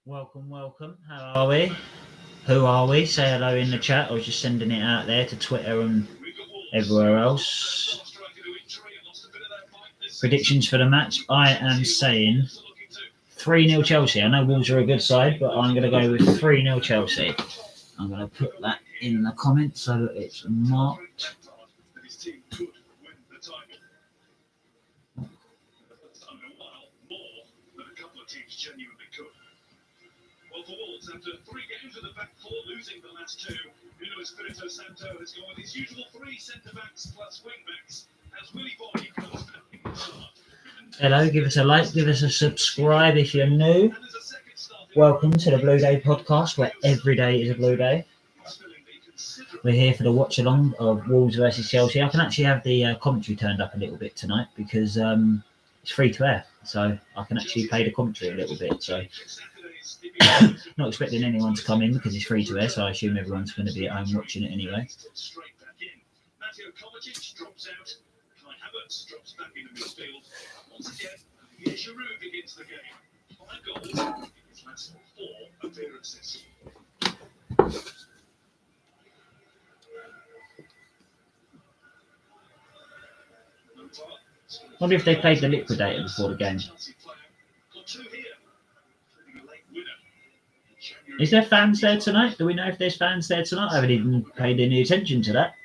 Welcome. How are we? Who are we? Say hello in the chat. I was just sending it out there to Twitter and everywhere else. Predictions for the match. I am saying 3-0 Chelsea. I know Wolves are a good side, but I'm going to go with 3-0 Chelsea. I'm going to put that in the comments so that it's marked. Well, for Wolves, after 3 games with the back 4 losing the last 2, Nuno Espirito Santo has gone with his usual 3 centre-backs plus wing-backs as Willy Boy comes back. Hello, give us a like, give us a subscribe if you're new. Welcome to the Blue Day podcast, where every day is a Blue Day. We're here for the watch-along of Wolves versus Chelsea. I can actually have the commentary turned up a little bit tonight because it's free to air, so I can actually play the commentary a little bit. So not expecting anyone to come in because it's free to air, so I assume everyone's going to be at home watching it anyway. I wonder if they played the Liquidator before the game. Is there fans there tonight? Do we know if there's fans there tonight? I haven't even paid any attention to that.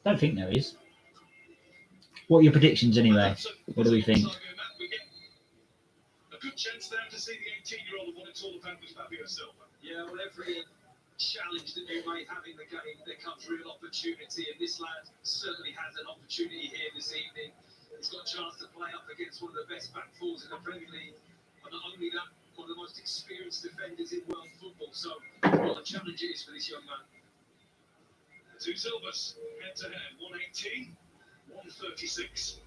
Don't think there is. What are your predictions anyway? What do we think? A good chance there to see the 18-year-old of what it's all about with Fabio Silva. Yeah, well, every challenge that you may have in the game, there comes real opportunity, and this lad certainly has an opportunity here this evening. He's got a chance to play up against one of the best back fours in the Premier League. But not only that, one of the most experienced defenders in world football. So, what a challenge it is for this young man. The two Silvers head-to-head, 118, 136.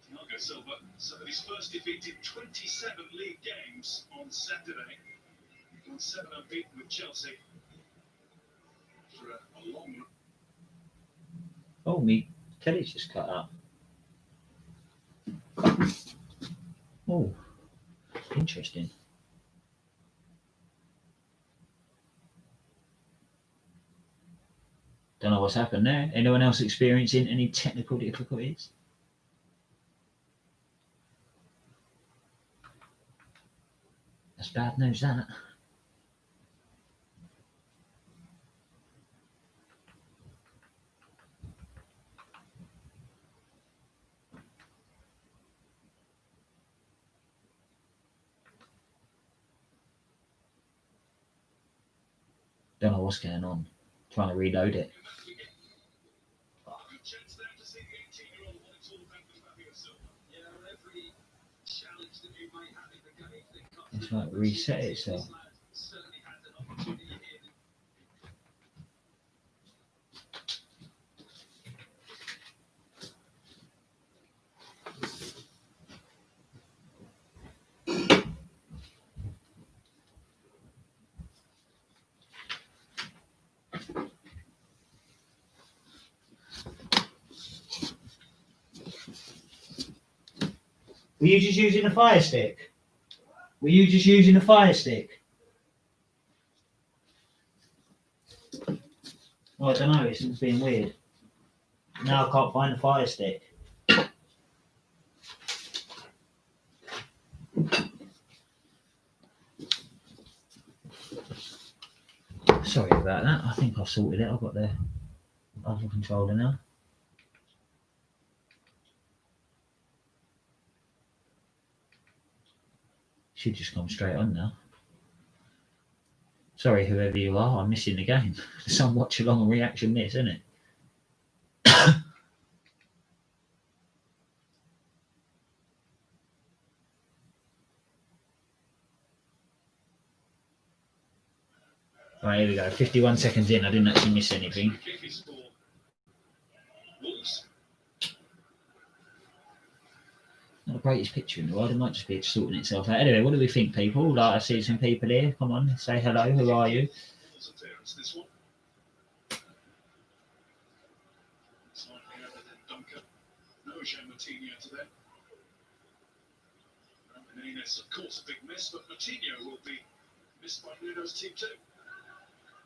Thiago Silva suffered his first defeat in 27 league games on Saturday. He got 7 unbeaten with Chelsea for a long run. Oh, me telly's just cut up. Oh. Interesting. Don't know what's happened there. Anyone else experiencing any technical difficulties? That's bad news, that. Don't know what's going on. Trying to reload it. It's like reset itself. Were you just using a fire stick? Well, I don't know, it's being weird. Now I can't find the fire stick. Sorry about that. I think I've sorted it. I've got the other controller now. Should just come straight on now. Sorry, whoever you are, I'm missing the game. Some watch along and reaction this, isn't it? Right, here we go. 51 seconds in. I didn't actually miss anything. Not the greatest picture in the world. It might just be sorting itself out. Anyway, what do we think, people? Like, I see some people here. Come on, say hello. Who are you? Of course, a big miss, but Martinho will be missed by Nuno's team too.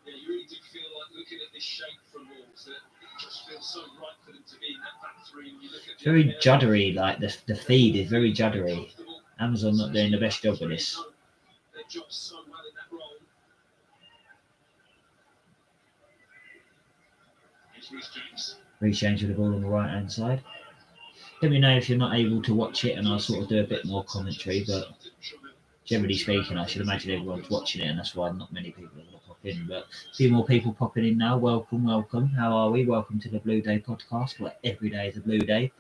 Yeah, you really do feel like looking at this shape from Wolves that it just feels so right for them to be in that back three. And you look at It's very juddery, like the feed is very juddery. Amazon not doing the best job with this. Their job so well in that role. Here's Reece James. Reece James with the ball on the right hand side. Let me know if you're not able to watch it, and I'll sort of do a bit more commentary. But generally speaking, I should imagine everyone's watching it, and that's why not many people are going to pop in. But a few more people popping in now. Welcome, welcome. How are we? Welcome to the Blue Day podcast, where every day is a blue day.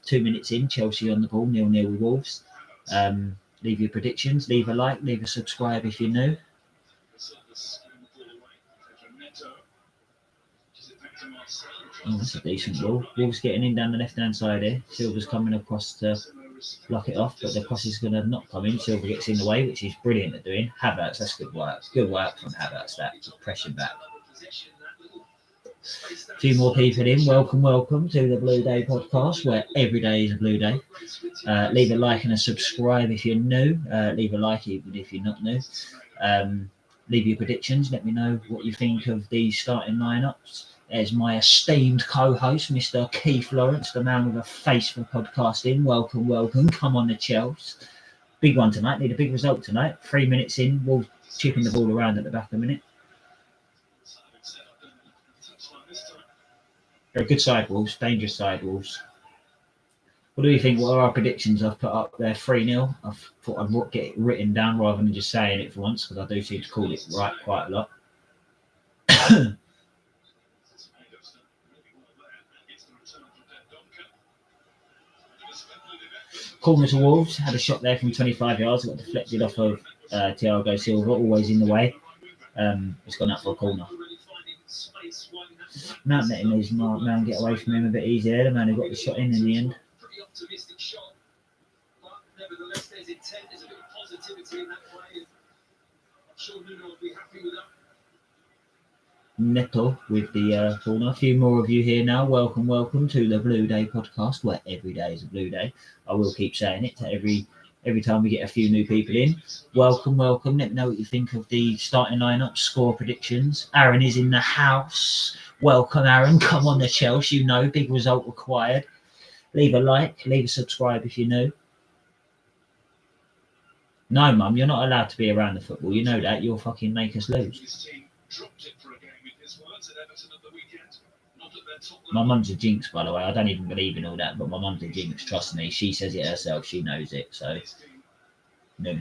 2 minutes in, Chelsea on the ball, 0-0 with Wolves. Leave your predictions, leave a like, leave a subscribe if you're new. Oh, that's a decent ball. Wolves getting in down the left-hand side here. Silva's coming across to block it off, but the cross is going to not come in. Silva gets in the way, which he's brilliant at doing. Havertz, that's good work. Good work from Havertz, that pressure back. A few more people in. Welcome, welcome to the Blue Day podcast, where every day is a blue day. Leave a like and a subscribe if you're new. Leave a like even if you're not new. Leave your predictions. Let me know what you think of the starting lineups. There's my esteemed co-host, Mr. Keith Lawrence, the man with a face for podcasting. Welcome, welcome. Come on the Chelsea. Big one tonight. Need a big result tonight. 3 minutes in. Wolves chipping the ball around at the back a minute. They're a good side, Wolves. Dangerous side, Wolves. What do you think? What are our predictions? I've put up there 3-0. I thought I'd get it written down rather than just saying it for once, because I do seem to call it right quite a lot. Corner to Wolves, had a shot there from 25 yards, got deflected off of Thiago Silva, always in the way. It's gone out for a corner. Mount letting his man get away from him a bit easier. The man who got the shot in the end. Pretty optimistic shot, but nevertheless, there's intent, there's a bit of positivity in that play. I'm sure Nuno will be happy with that. Neto with the corner. A few more of you here now. Welcome, welcome to the Blue Day podcast, where every day is a blue day. I will keep saying it to every time we get a few new people in. Welcome, welcome. Let me know what you think of the starting lineup, score predictions. Aaron is in the house. Welcome, Aaron. Come on the Chelsea. You know, big result required. Leave a like, leave a subscribe if you're new. No, Mum, you're not allowed to be around the football. You know that. You'll fucking make us lose. My mum's a jinx, by the way. I don't even believe in all that, but my mum's a jinx. Trust me. She says it herself. She knows it. So, no.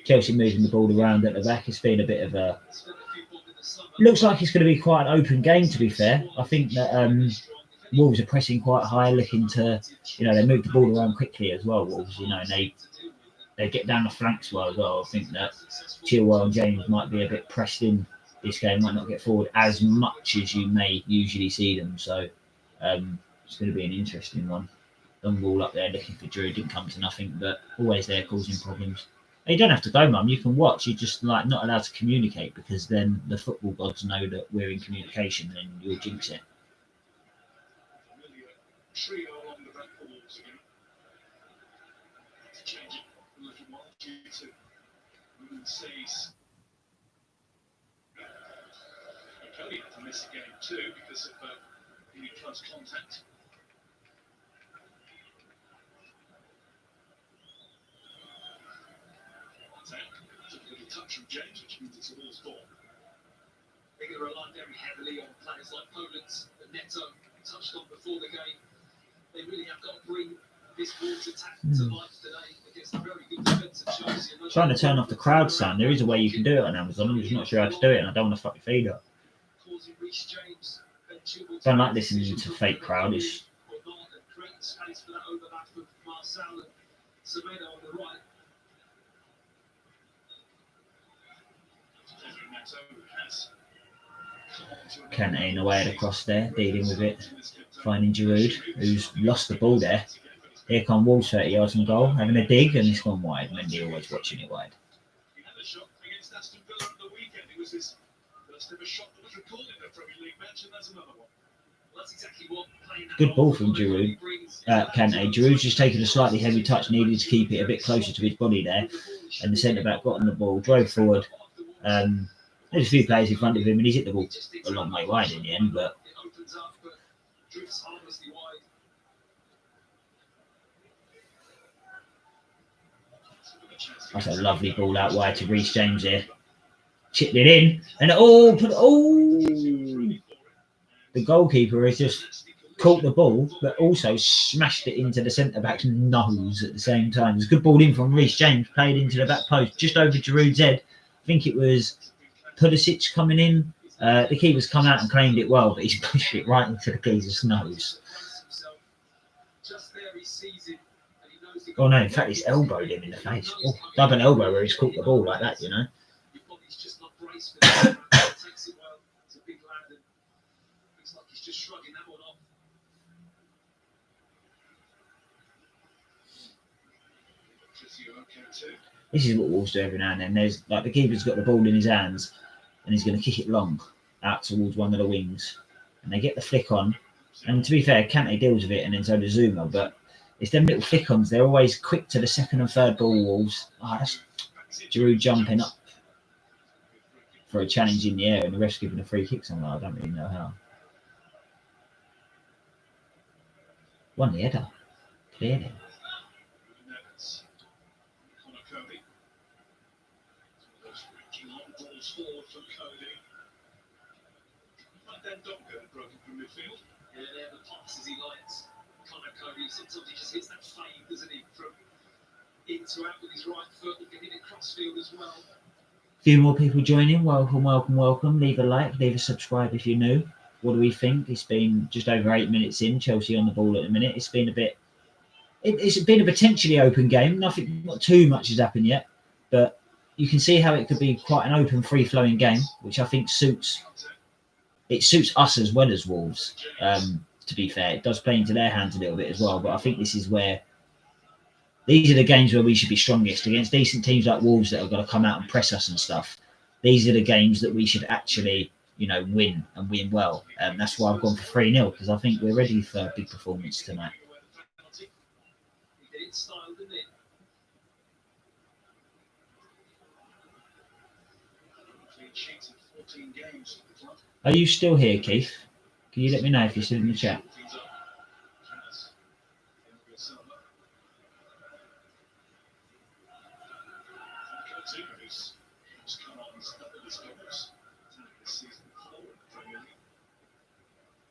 Chelsea moving the ball around at the back. It's been a bit of a... Looks like it's going to be quite an open game, to be fair. I think that Wolves are pressing quite high, looking to... they move the ball around quickly as well, Wolves. And they get down the flanks well as well. I think that Chilwell and James might be a bit pressed in this game, might not get forward as much as you may usually see them. So it's going to be an interesting one. Long ball up there looking for Drew, didn't come to nothing, but always there causing problems. You don't have to go, Mum. You can watch. You're just not allowed to communicate, because then the football gods know that we're in communication and you'll jinx it. Trio along the back for Wolves again. To change it a little while due to Moonsea's. Cody had to miss a game too because of being in close contact. Took a little touch from James, which means it's a Wolves ball. They're going to rely very heavily on players like Poland and Neto, touched on before the game. They really have got to bring Trying to turn off the crowd sound. There is a way you can do it on Amazon. I'm just not sure how to do it, and I don't want to fuck your feed up. Don't like listening to fake crowd. It's Kane away across there, dealing with it, finding Giroud, who's lost the ball there. Here come Wolves 30 yards from goal, having a dig, and it's gone wide. Mendy always watching it wide. Good ball from Giroud. Kante. Giroud's just taken a slightly heavy touch, needed to keep it a bit closer to his body there, and the centre-back got on the ball, drove forward. There's a few players in front of him, and he's hit the ball a long way wide in the end, but that's a lovely ball out wide to Reece James here. Chipped it in, and the goalkeeper has just caught the ball, but also smashed it into the centre-back's nose at the same time. It's a good ball in from Reece James, played into the back post, just over Giroud's head. I think it was Pulisic coming in. The keeper's come out and claimed it well, but he's pushed it right into the geezer's nose. Oh no, in fact he's elbowed him in the face. Oh, double elbow where he's caught the ball like that, you know. This is what Wolves do every now and then. There's like the keeper's got the ball in his hands and he's going to kick it long out towards one of the wings, and they get the flick on. And to be fair, Kante deals with it, and then so does Zuma. But it's them little flick-ons. They're always quick to the second and third ball. Wolves. That's Giroud jumping up for a challenge in the air, and the ref's giving a free kick somewhere. I don't really know how. Won the header. Clearly. Sometimes he just hits that fade, doesn't he? From in to out with his right foot, he can hit it crossfield as well. A few more people joining. Welcome. Leave a like, leave a subscribe if you're new. What do we think? It's been just over 8 minutes in. Chelsea on the ball at the minute. It's been a bit. It's been a potentially open game. Not too much has happened yet, but you can see how it could be quite an open, free-flowing game, which I think suits us as well as Wolves. To be fair, it does play into their hands a little bit as well, but I think these are the games where we should be strongest against decent teams like Wolves that are going to come out and press us and stuff. These are the games that we should actually, win and win well. That's why I've gone for 3-0, because I think we're ready for a big performance tonight. Are you still here, Keith? Can you let me know if you're still in the chat?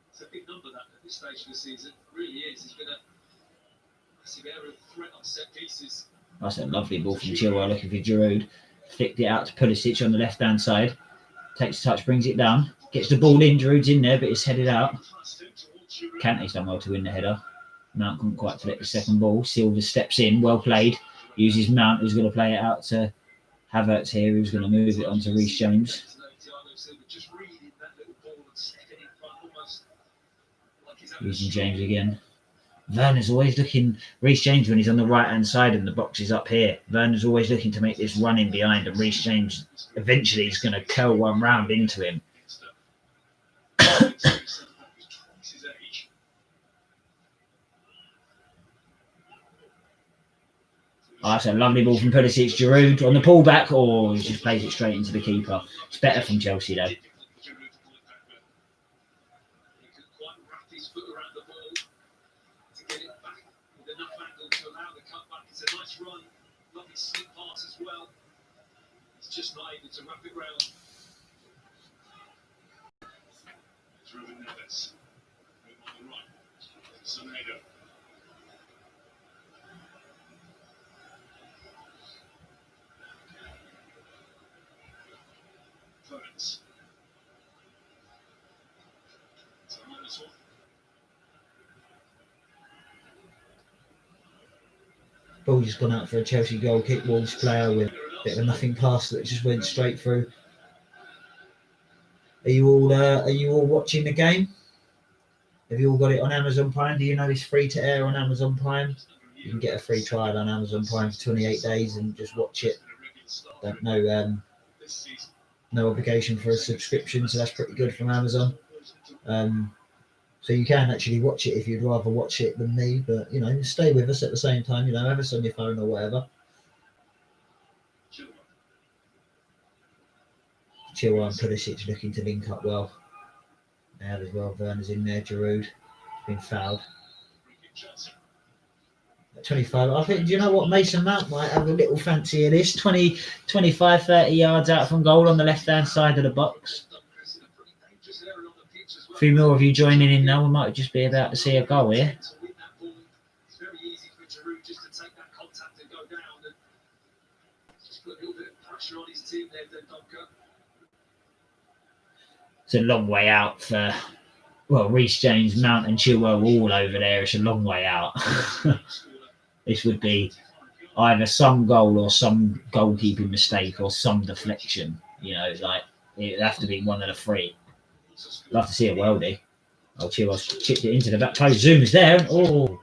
It's a big number that at this stage of the season. It really is. He's been a massive area of threat on set pieces. That's a lovely ball from Chilwell looking for Giroud. Flicked it out to Pulisic on the left-hand side. Takes a touch, brings it down. Gets the ball in. Giroud's in there, but it's headed out. Kante's done well to win the header. Mount couldn't quite collect the second ball. Silva steps in. Well played. Uses Mount, who's going to play it out to Havertz here, who's going to move it on to Reece James. Using James again. Werner's always looking, Reece James, when he's on the right-hand side and the box is up here, Werner's always looking to make this run in behind, and Reece James eventually is going to curl one round into him. That's a lovely ball from Pulisic. Giroud on the pullback. Oh, he just plays it straight into the keeper. It's better from Chelsea, though. It's a nice run, lovely slip pass as well. He's just not able to wrap it round. Ruben Neves. On the right. Semedo. opponents. So -1. Ball just gone out for a Chelsea goal kick. Wolves player with a bit of a nothing pass that just went straight through. Are you all watching the game? Have you all got it on Amazon Prime? Do you know it's free to air on Amazon Prime? You can get a free trial on Amazon Prime for 28 days and just watch it. No obligation for a subscription, so that's pretty good from Amazon. So you can actually watch it if you'd rather watch it than me, but stay with us at the same time. Have us on your phone or whatever. Chilwell and Pulisic looking to link up well. Now as well, Werner's in there. Giroud has been fouled. At 25, I think, do you know what? Mason Mount might have a little fancy of this. 25, 30 yards out from goal on the left-hand side of the box. A few more of you joining in now. We might just be about to see a goal here. It's very easy for Giroud just to take that contact and go down and just put a little bit of pressure on his team there, then Dunker. It's a long way out for, Reece James, Mount and Chilwell all over there. It's a long way out. This would be either some goal or some goalkeeping mistake or some deflection. It'd have to be one of the three. Love to see a worldie. Oh, Chilwell's chipped it into the back post. Zuma's there. Oh.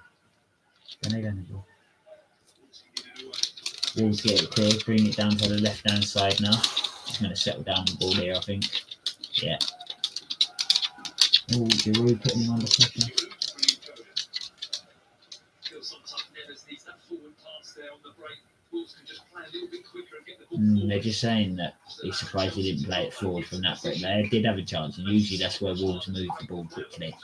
Wolves get it clear. Bring it down to the left-hand side now. He's going to settle down the ball here, I think. Yeah. Oh, Giroud putting him under pressure. They're just saying that he's surprised he didn't play it forward from that bit. They did have a chance, and usually that's where Wolves move the ball quickly.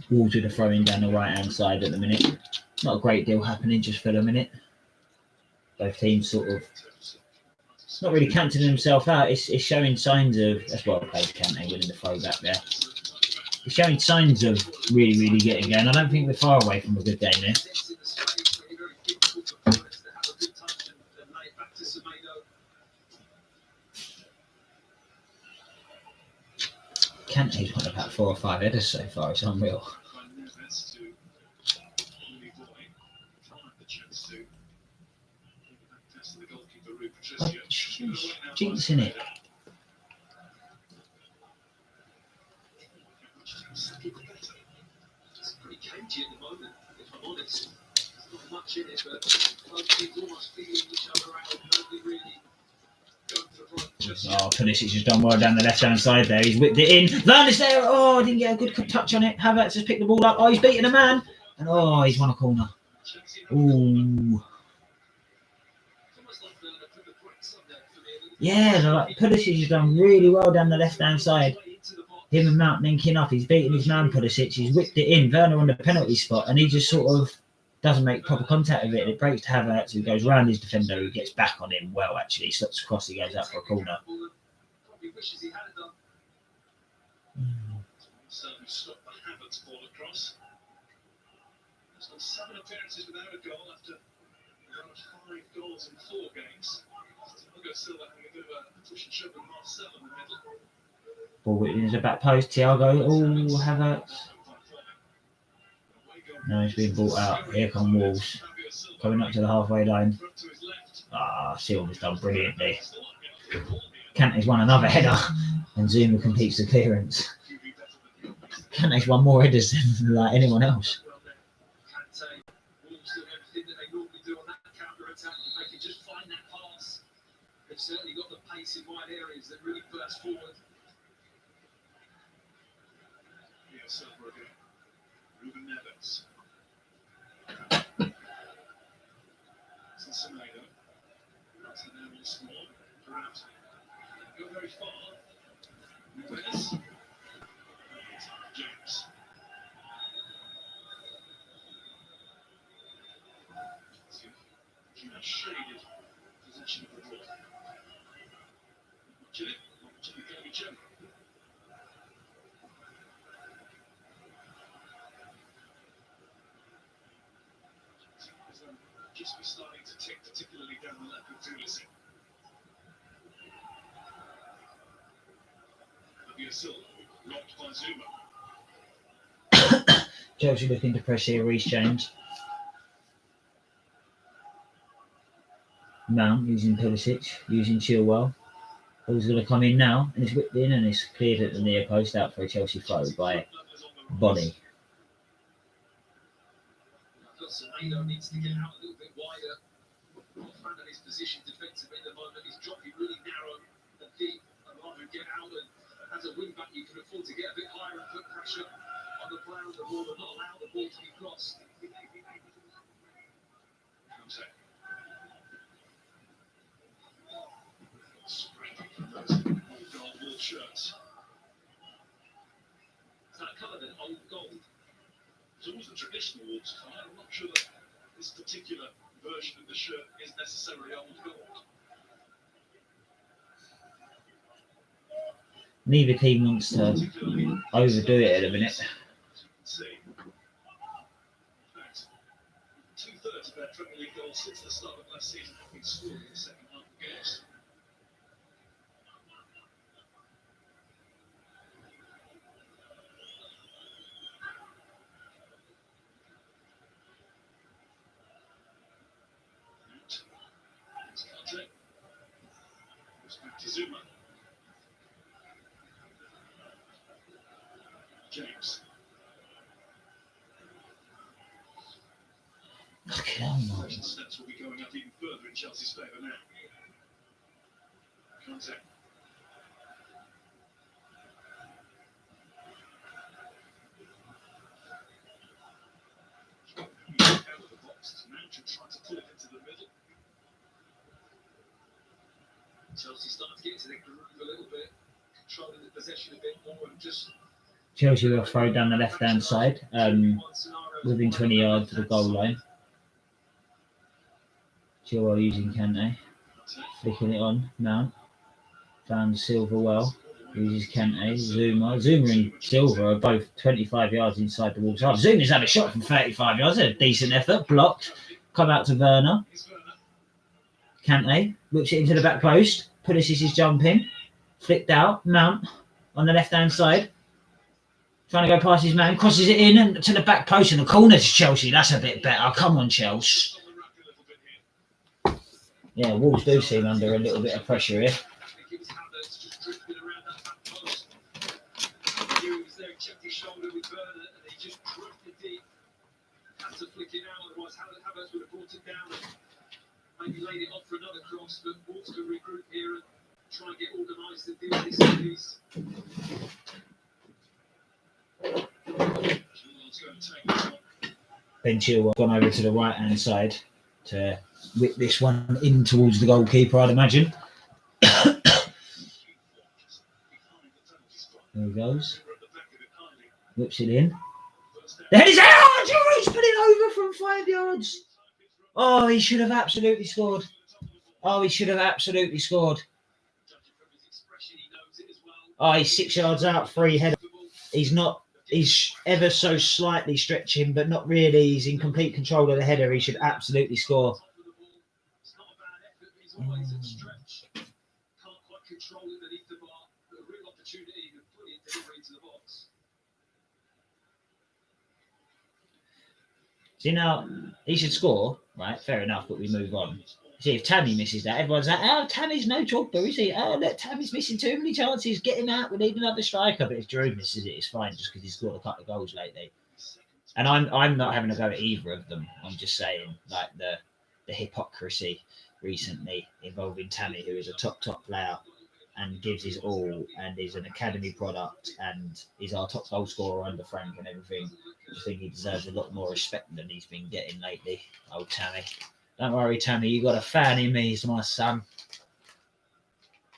Wolves with a throw-in down the right-hand side at the minute. Not a great deal happening just for the minute. Both teams sort of not really cancelling themselves out. It's showing signs of, that's what I played Kante winning the throw back there. It's showing signs of really, really getting going. I don't think we're far away from a good game here. Kante's won about 4 or 5 headers so far. It's unreal. Oh, jinxing it. It's pretty cagey at the moment, if I'm honest. There's not much in it, but both teams almost feeling each other out. Nobody really going for the right. Oh, Pulisic has done well down the left-hand side there. He's whipped it in. Werner's there. Oh, didn't get a good touch on it. Havertz has picked the ball up. Oh, he's beaten a man. And oh, he's won a corner. Ooh. Yeah, Pulisic has done really well down the left-hand side. Him and Mount linking up. He's beaten his man Pulisic. He's whipped it in. Werner on the penalty spot, and he just sort of doesn't make proper contact with it. It breaks to Havertz, who goes round his defender, who gets back on him well, actually. Stops across, he goes out for a corner. Stop the Havertz ball across. He's got 7 appearances without a goal after 5 goals in 4 games. Silva having a bit of a push and shove with Marcel in the middle. Ball into the back post. Thiago. Oh, Havertz. No, he's been brought out. Here come Wolves. Coming up to the halfway line. Silva's done brilliantly. Kante's won another header, and Zuma completes the clearance. Kante's won more headers than like anyone else. They've certainly got the pace in wide areas that really burst forward. Yeah, Silva again. Ruben Neves. Semedo. That's an area small. Perhaps. Go very far. Neves. James. Shaded possession of the ball. Chile. Chile going to be Chile. Just be starting to tick, particularly down the left with Tulisi. Silva, blocked by Zuma. Chelsea looking to press here, Reece James. Mount using Pulisic, using Chilwell. Who's going to come in now? And it's whipped in and it's cleared at the near post out for a Chelsea throw by Body. Semedo needs to get out a little bit wider. Not a fan of his position defensively at the moment. He's dropping really narrow and deep. I'd rather get out and as a wing back you can afford to get a bit higher and put pressure on the player on the ball and not allow the ball to be crossed. Old shirts. Is that colour then? Old gold? It's always the traditional Wolves colour. I'm not sure that this particular version of the shirt is necessarily old gold. Neither team wants to overdo it at a minute. Two-thirds of their Premier League goals since the start of last season have been scored in the second half of games. Back to Zuma. James. Steps will be going up even further in Chelsea's favour now. Contact. Out of the box. Now to try to pull it into the middle. Chelsea starting to get into their groove a little bit, controlling the possession a bit more and just... Chelsea will throw down the left-hand side, within 20 yards of the goal line. Chilwell using Kante, flicking it on, Mount. Found Silva well, uses Kante, Zuma and Silva are both 25 yards inside the Wolves' half. Zuma's had a shot from 35 yards, a decent effort, blocked, come out to Werner. Kante whips it into the back post. Pulisic is jumping, flicked out. Mount on the left-hand side, trying to go past his man, crosses it in and to the back post in the corner to Chelsea. That's a bit better. Come on, Chelsea. Yeah, Wolves do seem under a little bit of pressure here. Maybe laid it off for another cross, but Wolves can regroup here and try and get organised and deal with this piece. Ben Chilwell gone over to the right hand side to whip this one in towards the goalkeeper, I'd imagine. There he goes. Whips it in. The head is out! Oh, he's put it over from 5 yards. Oh, he should have absolutely scored. Oh, he's 6 yards out, free header. He's ever so slightly stretching, but not really. He's in complete control of the header. He should absolutely score. See, now, he should score, right? Fair enough, but we move on. See, if Tammy misses that, everyone's like, oh, Tammy's no Drogba, is he? Oh, look, Tammy's missing too many chances. Get him out. We need another striker. But if Giroud misses it, it's fine, just because he's scored a couple of goals lately. And I'm not having a go at either of them. I'm just saying, like, the hypocrisy recently involving Tammy, who is a top player, and gives his all, and is an academy product, and is our top goal scorer under Frank and everything. I think he deserves a lot more respect than he's been getting lately. Old Tammy. Don't worry, Tammy, you got a fan in me, he's my son.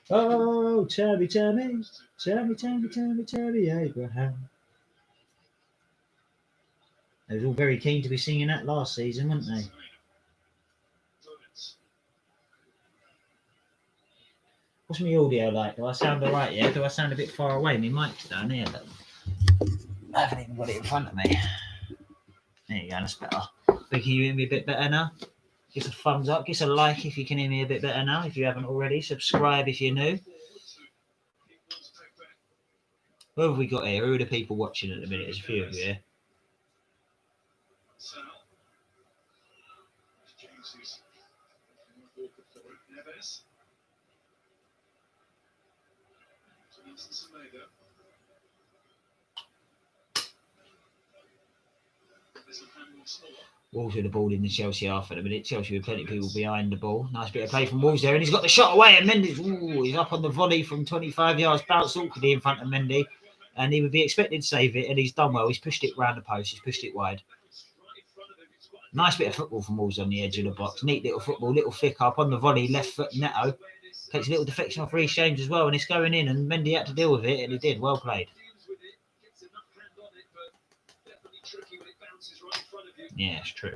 Oh, Tammy, Tammy, Tammy, Tammy, Tammy, Tammy Abraham. They was all very keen to be singing that last season, weren't they? What's my audio like? Do I sound alright, yeah? Do I sound a bit far away? My mic's down here, but I haven't even got it in front of me. There you go, that's better. But can you hear me a bit better now? Give us a thumbs up, give us a like if you can hear me a bit better now, if you haven't already. Subscribe if you're new. Who have we got here? Who are the people watching at the minute? There's a few of you here. Wolves with the ball in the Chelsea half at the minute. Chelsea with plenty of people behind the ball. Nice bit of play from Wolves there, and he's got the shot away. And Mendy's he's up on the volley from 25 yards, bounced awkwardly in front of Mendy, and he would be expected to save it. And he's done well. He's pushed it round the post. He's pushed it wide. Nice bit of football from Wolves on the edge of the box. Neat little football, little flick up on the volley, left foot Neto. Takes a little deflection off Reece James as well, and it's going in. And Mendy had to deal with it, and he did. Well played. Yeah, it's true.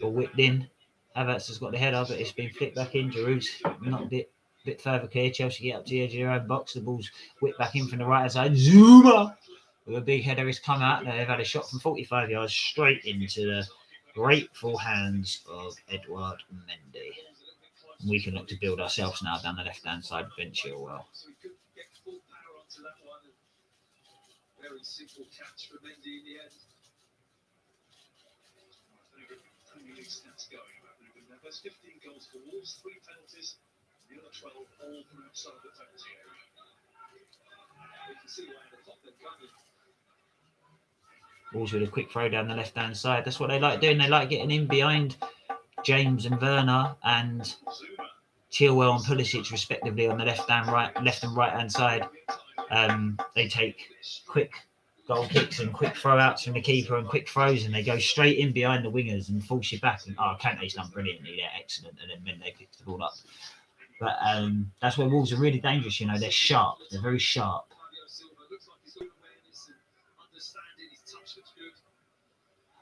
Ball whipped in. Havertz has got the header, but it's been flicked back in. Giroud's knocked it a bit further clear. Chelsea get up to the edge of their own box. The ball's whipped back in from the right hand side. Zuma with a big header has come out. They've had a shot from 45 yards straight into the grateful hands of Edouard Mendy. And we can look to build ourselves now down the left hand side of Ben Chilwell. Very simple catch for Mendy in the end. Stats going about there's 15 goals for Wolves, 3 penalties, the other 12 all from outside the penalty area. You can see why the top they're coming. Wolves with a quick throw down the left hand side. That's what they like doing. They like getting in behind James and Werner and Chilwell and Pulisic respectively on the left and right hand side. They take quick goal kicks and quick throw outs from the keeper and quick throws, and they go straight in behind the wingers and force you back. And Kante's done brilliantly there, excellent, and then Mendy picks the ball up. But that's where Wolves are really dangerous. You know, they're sharp. They're very sharp.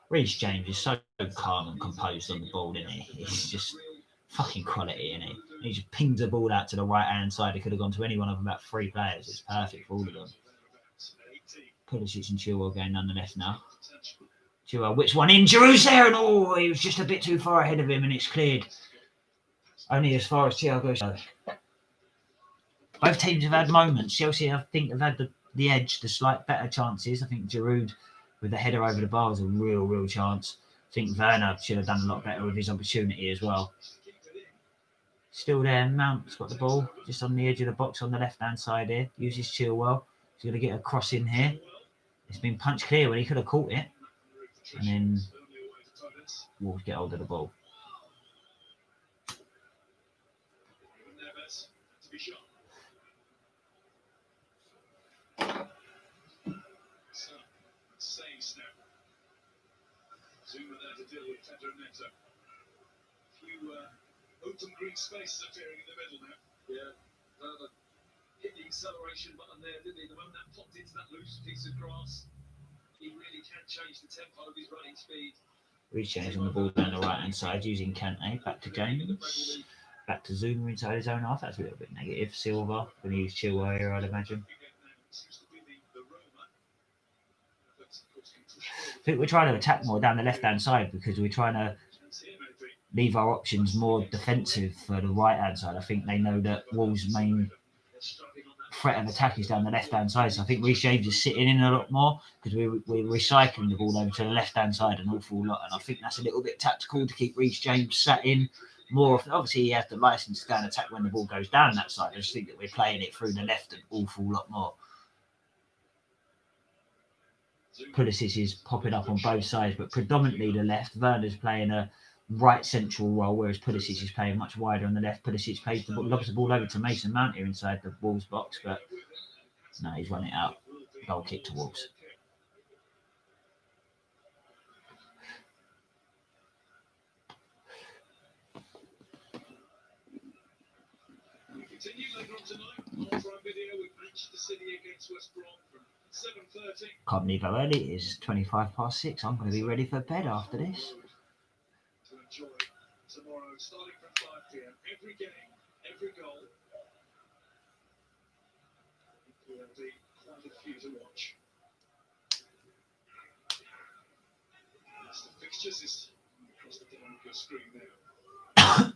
Reece James is so calm and composed on the ball, isn't he? It's just fucking quality, isn't he? He just pings the ball out to the right hand side. It could have gone to any one of about 3 players. It's perfect for all of them. Pulisic and Chilwell going down the left now. Chilwell whips one in. Giroud's there, and he was just a bit too far ahead of him, and it's cleared. Only as far as Thiago. Both teams have had moments. Chelsea, I think, have had the edge, the slight better chances. I think Giroud with the header over the bar was a real chance. I think Werner should have done a lot better with his opportunity as well. Still there, Mount's got the ball just on the edge of the box on the left-hand side here. Uses Chilwell. He's going to get a cross in here. It's been punched clear when he could have caught it. And then Wolves get hold of the ball. Zuma there to deal with Pedro Neto. A few open green spaces appearing in the middle now. Yeah, hit the acceleration button there, didn't he? The moment that popped into that loose piece of grass, he really can change the tempo of his running speed. Reece James on the ball down the right hand side using Kante. Back to James. Back to Zuma inside his own half. That's a little bit negative. Silva going to use Chilwell here, I'd imagine. I think we're trying to attack more down the left-hand side because we're trying to leave our options more defensive for the right-hand side. I think they know that Wolves' main threat of attack is down the left-hand side. So I think Reece James is sitting in a lot more because we're recycling the ball over to the left-hand side an awful lot. And I think that's a little bit tactical to keep Reece James sat in more often. Obviously, he has the license to go and attack when the ball goes down that side. I just think that we're playing it through the left an awful lot more. Pulisic is popping up on both sides, but predominantly the left. Werner's playing a right central role, whereas Pulisic is playing much wider on the left. Pulisic plays lobs the ball over to Mason Mount here inside the Wolves box, but no, he's run it out. Goal kick to Wolves. We continue later on tonight. On-Prime Video with Manchester City against West Brom from 7:30. Can't believe how early it is. 6:25. I'm going to be ready for bed after this. To enjoy tomorrow, starting from 5 p.m. Every game, every goal. There'll be quite a few to watch. That's the fixtures is across the bottom of your screen now.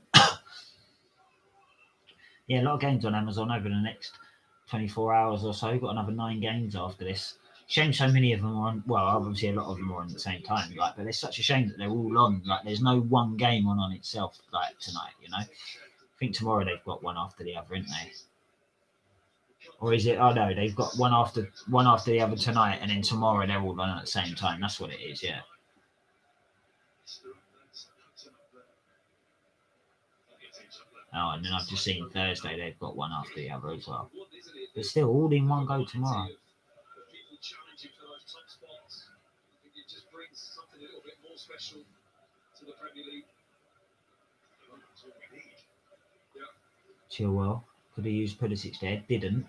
Yeah, a lot of games on Amazon over the next 24 hours or so. We've got another 9 games after this. Shame so many of them are on. Well, obviously a lot of them are on at the same time. Like, but it's such a shame that they're all on. Like, there's no one game on itself. Like tonight, you know. I think tomorrow they've got one after the other, isn't they? Or is it? Oh no, they've got one after the other tonight, and then tomorrow they're all on at the same time. That's what it is. Yeah. Oh, and then I've just seen Thursday they've got one after the other as well. But still, all in one go tomorrow. It just brings something a little bit more special to the Premier League. That's what we need. Chilwell could have used Pulisic there, didn't.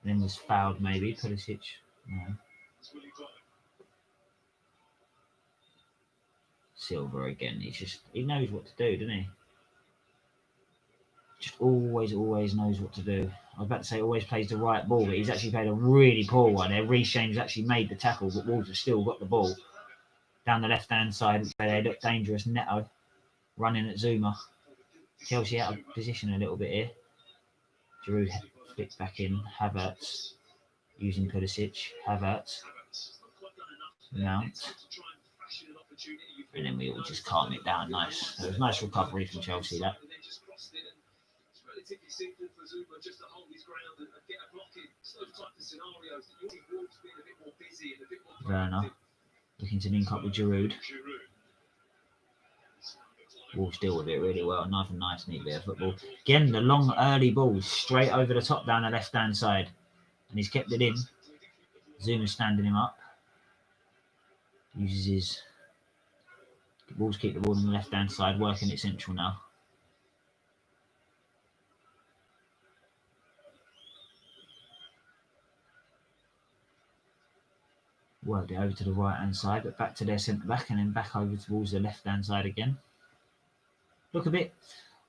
And then was fouled maybe. Pulisic, no. Silva again. He knows what to do, doesn't he? Just always knows what to do. I was about to say always plays the right ball, but he's actually played a really poor one there. Reece James actually made the tackle, but Wolves have still got the ball. Down the left-hand side, they look dangerous. Neto running at Zuma. Chelsea out of position a little bit here. Giroud flicks back in. Havertz using Pulisic. Havertz. Mount. And then we all just calm it down. Nice. It was a nice recovery from Chelsea, that. Relatively simple for Zuma just to hold his ground and get a block in. It's those types of scenarios that you'll see Wolves being a bit more busy and a bit more Werner looking to link up with Giroud. Wolves deal with it really well. Another nice, neat bit of football. Again, the long early balls straight over the top down the left-hand side. And he's kept it in. Zuma's standing him up. Uses his... Wolves keep the ball on the left-hand side, working it central now. Worked it over to the right-hand side, but back to their centre-back and then back over towards the left-hand side again. Look a bit...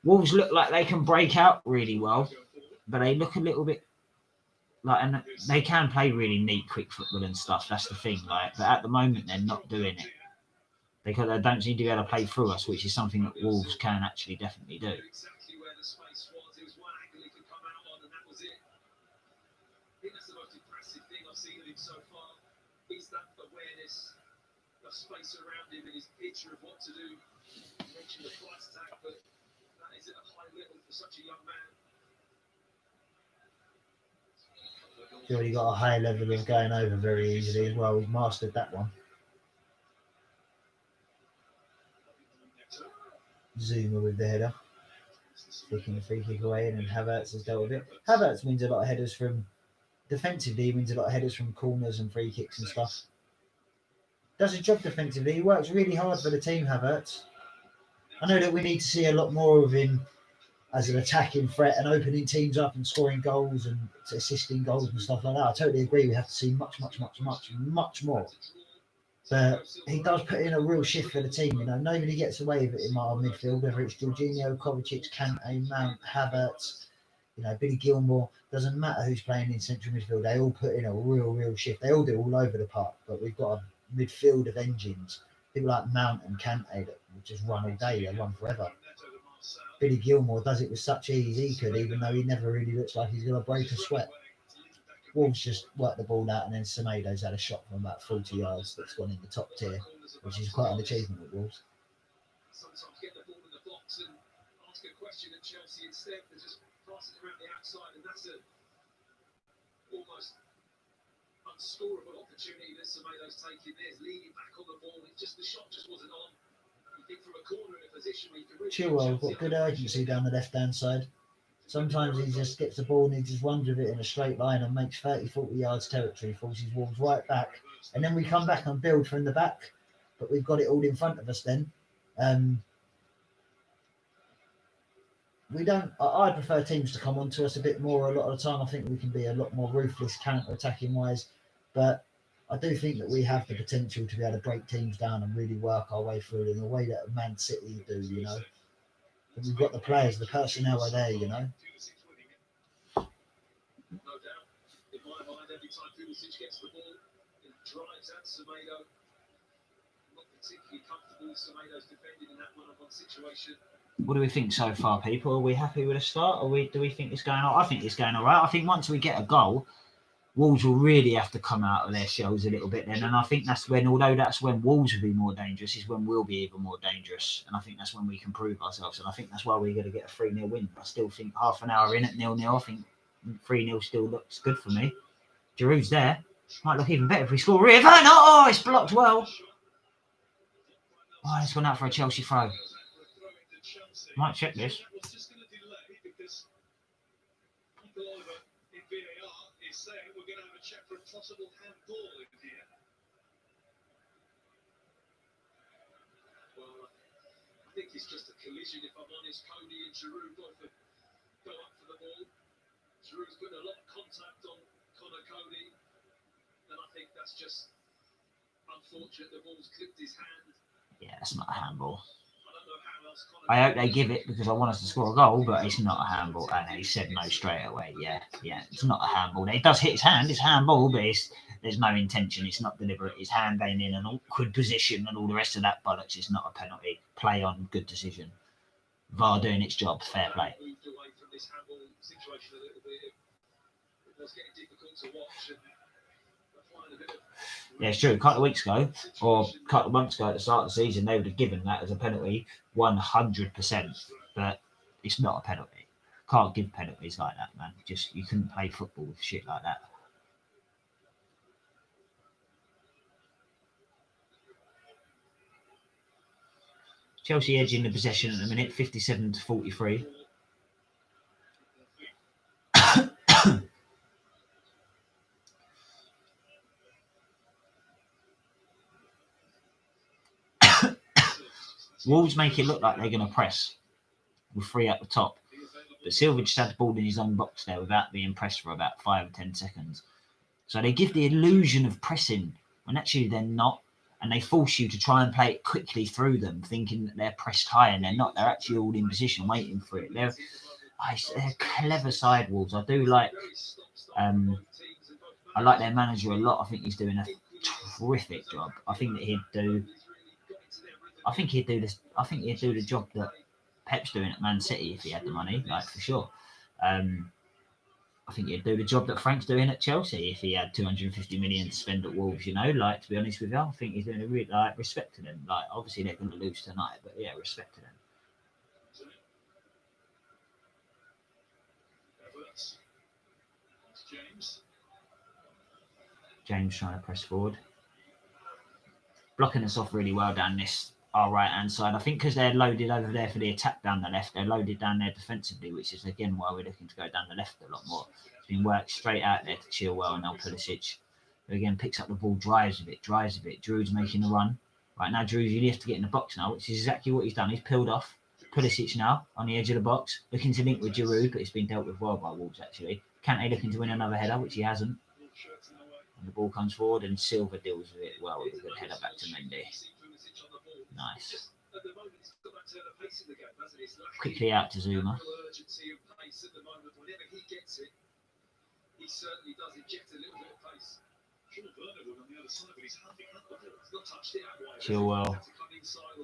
Wolves look like they can break out really well, but they look a little bit like... And they can play really neat, quick football and stuff, that's the thing. Like, but at the moment, they're not doing it. They don't seem to be able to play through us, which is something that Wolves can actually definitely do. Exactly where the space was. It was one angle he could come out on, and that was it. I think that's the most impressive thing I've seen of him so far. Is that awareness of space around him and his picture of what to do. You mentioned the price tag, but that is at a high level for such a young man. He's already got a high level of going over very easily as well. He's mastered that one. Zuma with the header. Sticking the free kick away, and then Havertz has dealt with it. Havertz wins a lot of headers from... Defensively, he wins a lot of headers from corners and free kicks and stuff. Does his job defensively. He works really hard for the team, Havertz. I know that we need to see a lot more of him as an attacking threat and opening teams up and scoring goals and assisting goals and stuff like that. I totally agree. We have to see much more. But he does put in a real shift for the team. You know, nobody gets away with it in our midfield, whether it's Jorginho, Kovacic, Kante, Mount, Havertz, you know, Billy Gilmore. Doesn't matter who's playing in central midfield. They all put in a real shift. They all do all over the park. But we've got a midfield of engines. People like Mount and Kante that will just run all day. They run forever. Billy Gilmore does it with such ease. He could, even though he never really looks like he's going to break a sweat. Wolves just worked the ball out, and then Semedo's had a shot from about 40 yards that's gone in the top tier, which is quite an achievement at Wolves. Sometimes get the ball in the box and ask a question at Chelsea instead. They just pass it around the outside, and that's a almost unscorable opportunity that Semedo's taking. There's leaning back on the ball. It's just the shot just wasn't on. He think from a corner in a position where you can really Chilwell got good urgency down the left-hand side. Sometimes he just gets the ball and he just runs with it in a straight line and makes 30, 40 yards territory, forces Wolves right back. And then we come back and build from the back, but we've got it all in front of us then. We don't. I prefer teams to come onto us a bit more. A lot of the time, I think we can be a lot more ruthless counter-attacking wise. But I do think that we have the potential to be able to break teams down and really work our way through in the way that Man City do. You know, but we've got the players, the personnel are there. You know. No doubt. In my mind, every time Pulisic gets the ball, it drives at Semedo. Not particularly comfortable. Semedo's defending in that one-on-one situation. What do we think so far, people? Are we happy with the start? Do we think it's going on? I think it's going all right. I think once we get a goal, Wolves will really have to come out of their shells a little bit then. And I think that's when, although that's when Wolves will be more dangerous, is when we'll be even more dangerous. And I think that's when we can prove ourselves. And I think that's why we're going to get a 3-0 win. I still think half an hour in at 0-0, I think 3-0 still looks good for me. Giroud's there. Might look even better if we score here. Oh, it's blocked well. Oh, it's gone out for a Chelsea throw. Might check this. Saying we're going to have a check for a possible handball in here. Well, I think it's just a collision, if I'm honest. Cody and Giroud both go up for the ball. Giroud's put a lot of contact on Connor Cody, and I think that's just unfortunate. The ball's clipped his hand. Yeah, it's not a handball. I don't know how else Connor. I hope they give it because I want us to score a goal, but it's not a handball. And he said no straight away. Yeah, it's not a handball. It does hit his hand. It's a handball, but there's no intention. It's not deliberate. His hand ain't in an awkward position and all the rest of that bollocks. It's not a penalty. Play on, good decision. VAR doing its job. Fair play. Moved away from this handball situation a little bit. It was getting difficult to watch. And yeah, it's true. A couple of weeks ago, or a couple of months ago at the start of the season, they would have given that as a penalty 100%. But it's not a penalty. Can't give penalties like that, man. Just you couldn't play football with shit like that. Chelsea edging the possession at the minute, 57-43. Wolves make it look like they're going to press with 3 at the top. But Silva just had the ball in his own box there without being pressed for about 5 or 10 seconds. So they give the illusion of pressing when actually they're not. And they force you to try and play it quickly through them, thinking that they're pressed high and they're not. They're actually all in position waiting for it. They're a clever side, Wolves. I do like I like their manager a lot. I think he's doing a terrific job. I think he'd do the job that Pep's doing at Man City if he had the money, like for sure. I think he'd do the job that Frank's doing at Chelsea if he had 250 million to spend at Wolves. You know, like to be honest with you, I think he's doing a really respect to them. Like obviously they're going to lose tonight, but yeah, respect to them. James trying to press forward, blocking us off really well down our right hand side. I think because they're loaded over there for the attack down the left, they're loaded down there defensively, which is again why we're looking to go down the left a lot more. It's been worked straight out there to Chilwell and now Pulisic. Who again picks up the ball, drives a bit. Giroud's making a run. Right now, Giroud really has to get in the box now, which is exactly what he's done. He's peeled off. Pulisic now on the edge of the box, looking to link with Giroud, but it's been dealt with well by Wolves actually. Kante looking to win another header, which he hasn't. And the ball comes forward and Silva deals with it well with a good header back to Mendy. Nice. Quickly out to Zuma. Chilwell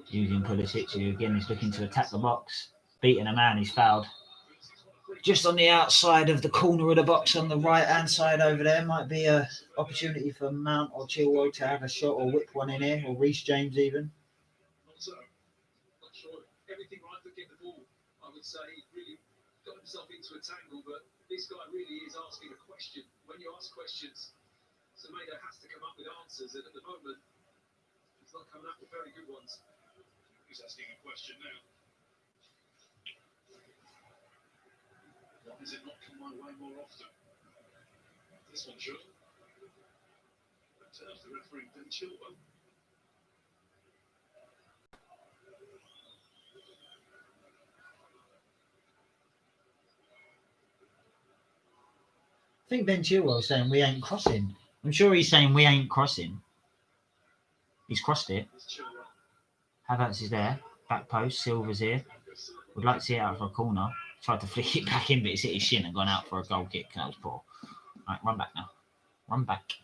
using Pulisic, who again is looking to attack the box. Beating a man, he's fouled. Just on the outside of the corner of the box on the right hand side over there might be a opportunity for Mount or Chilwell to have a shot or whip one in here, or Reece James even. Not sure. Everything right to get the ball, I would say. Really got himself into a tangle, but this guy really is asking a question. When you ask questions, Semedo has to come up with answers, and at the moment, he's not coming up with very good ones. He's asking a question now. Why does it not come my way more often? This one should. Turns the referee Ben Chilwell. I think Ben Chilwell's saying we ain't crossing. I'm sure he's saying we ain't crossing. He's crossed it. Havertz is there. Back post. Silva's here. Would like to see it out for a corner. Tried to flick it back in, but it's hit his shin and gone out for a goal kick. That was poor. Right, run back now. Run back.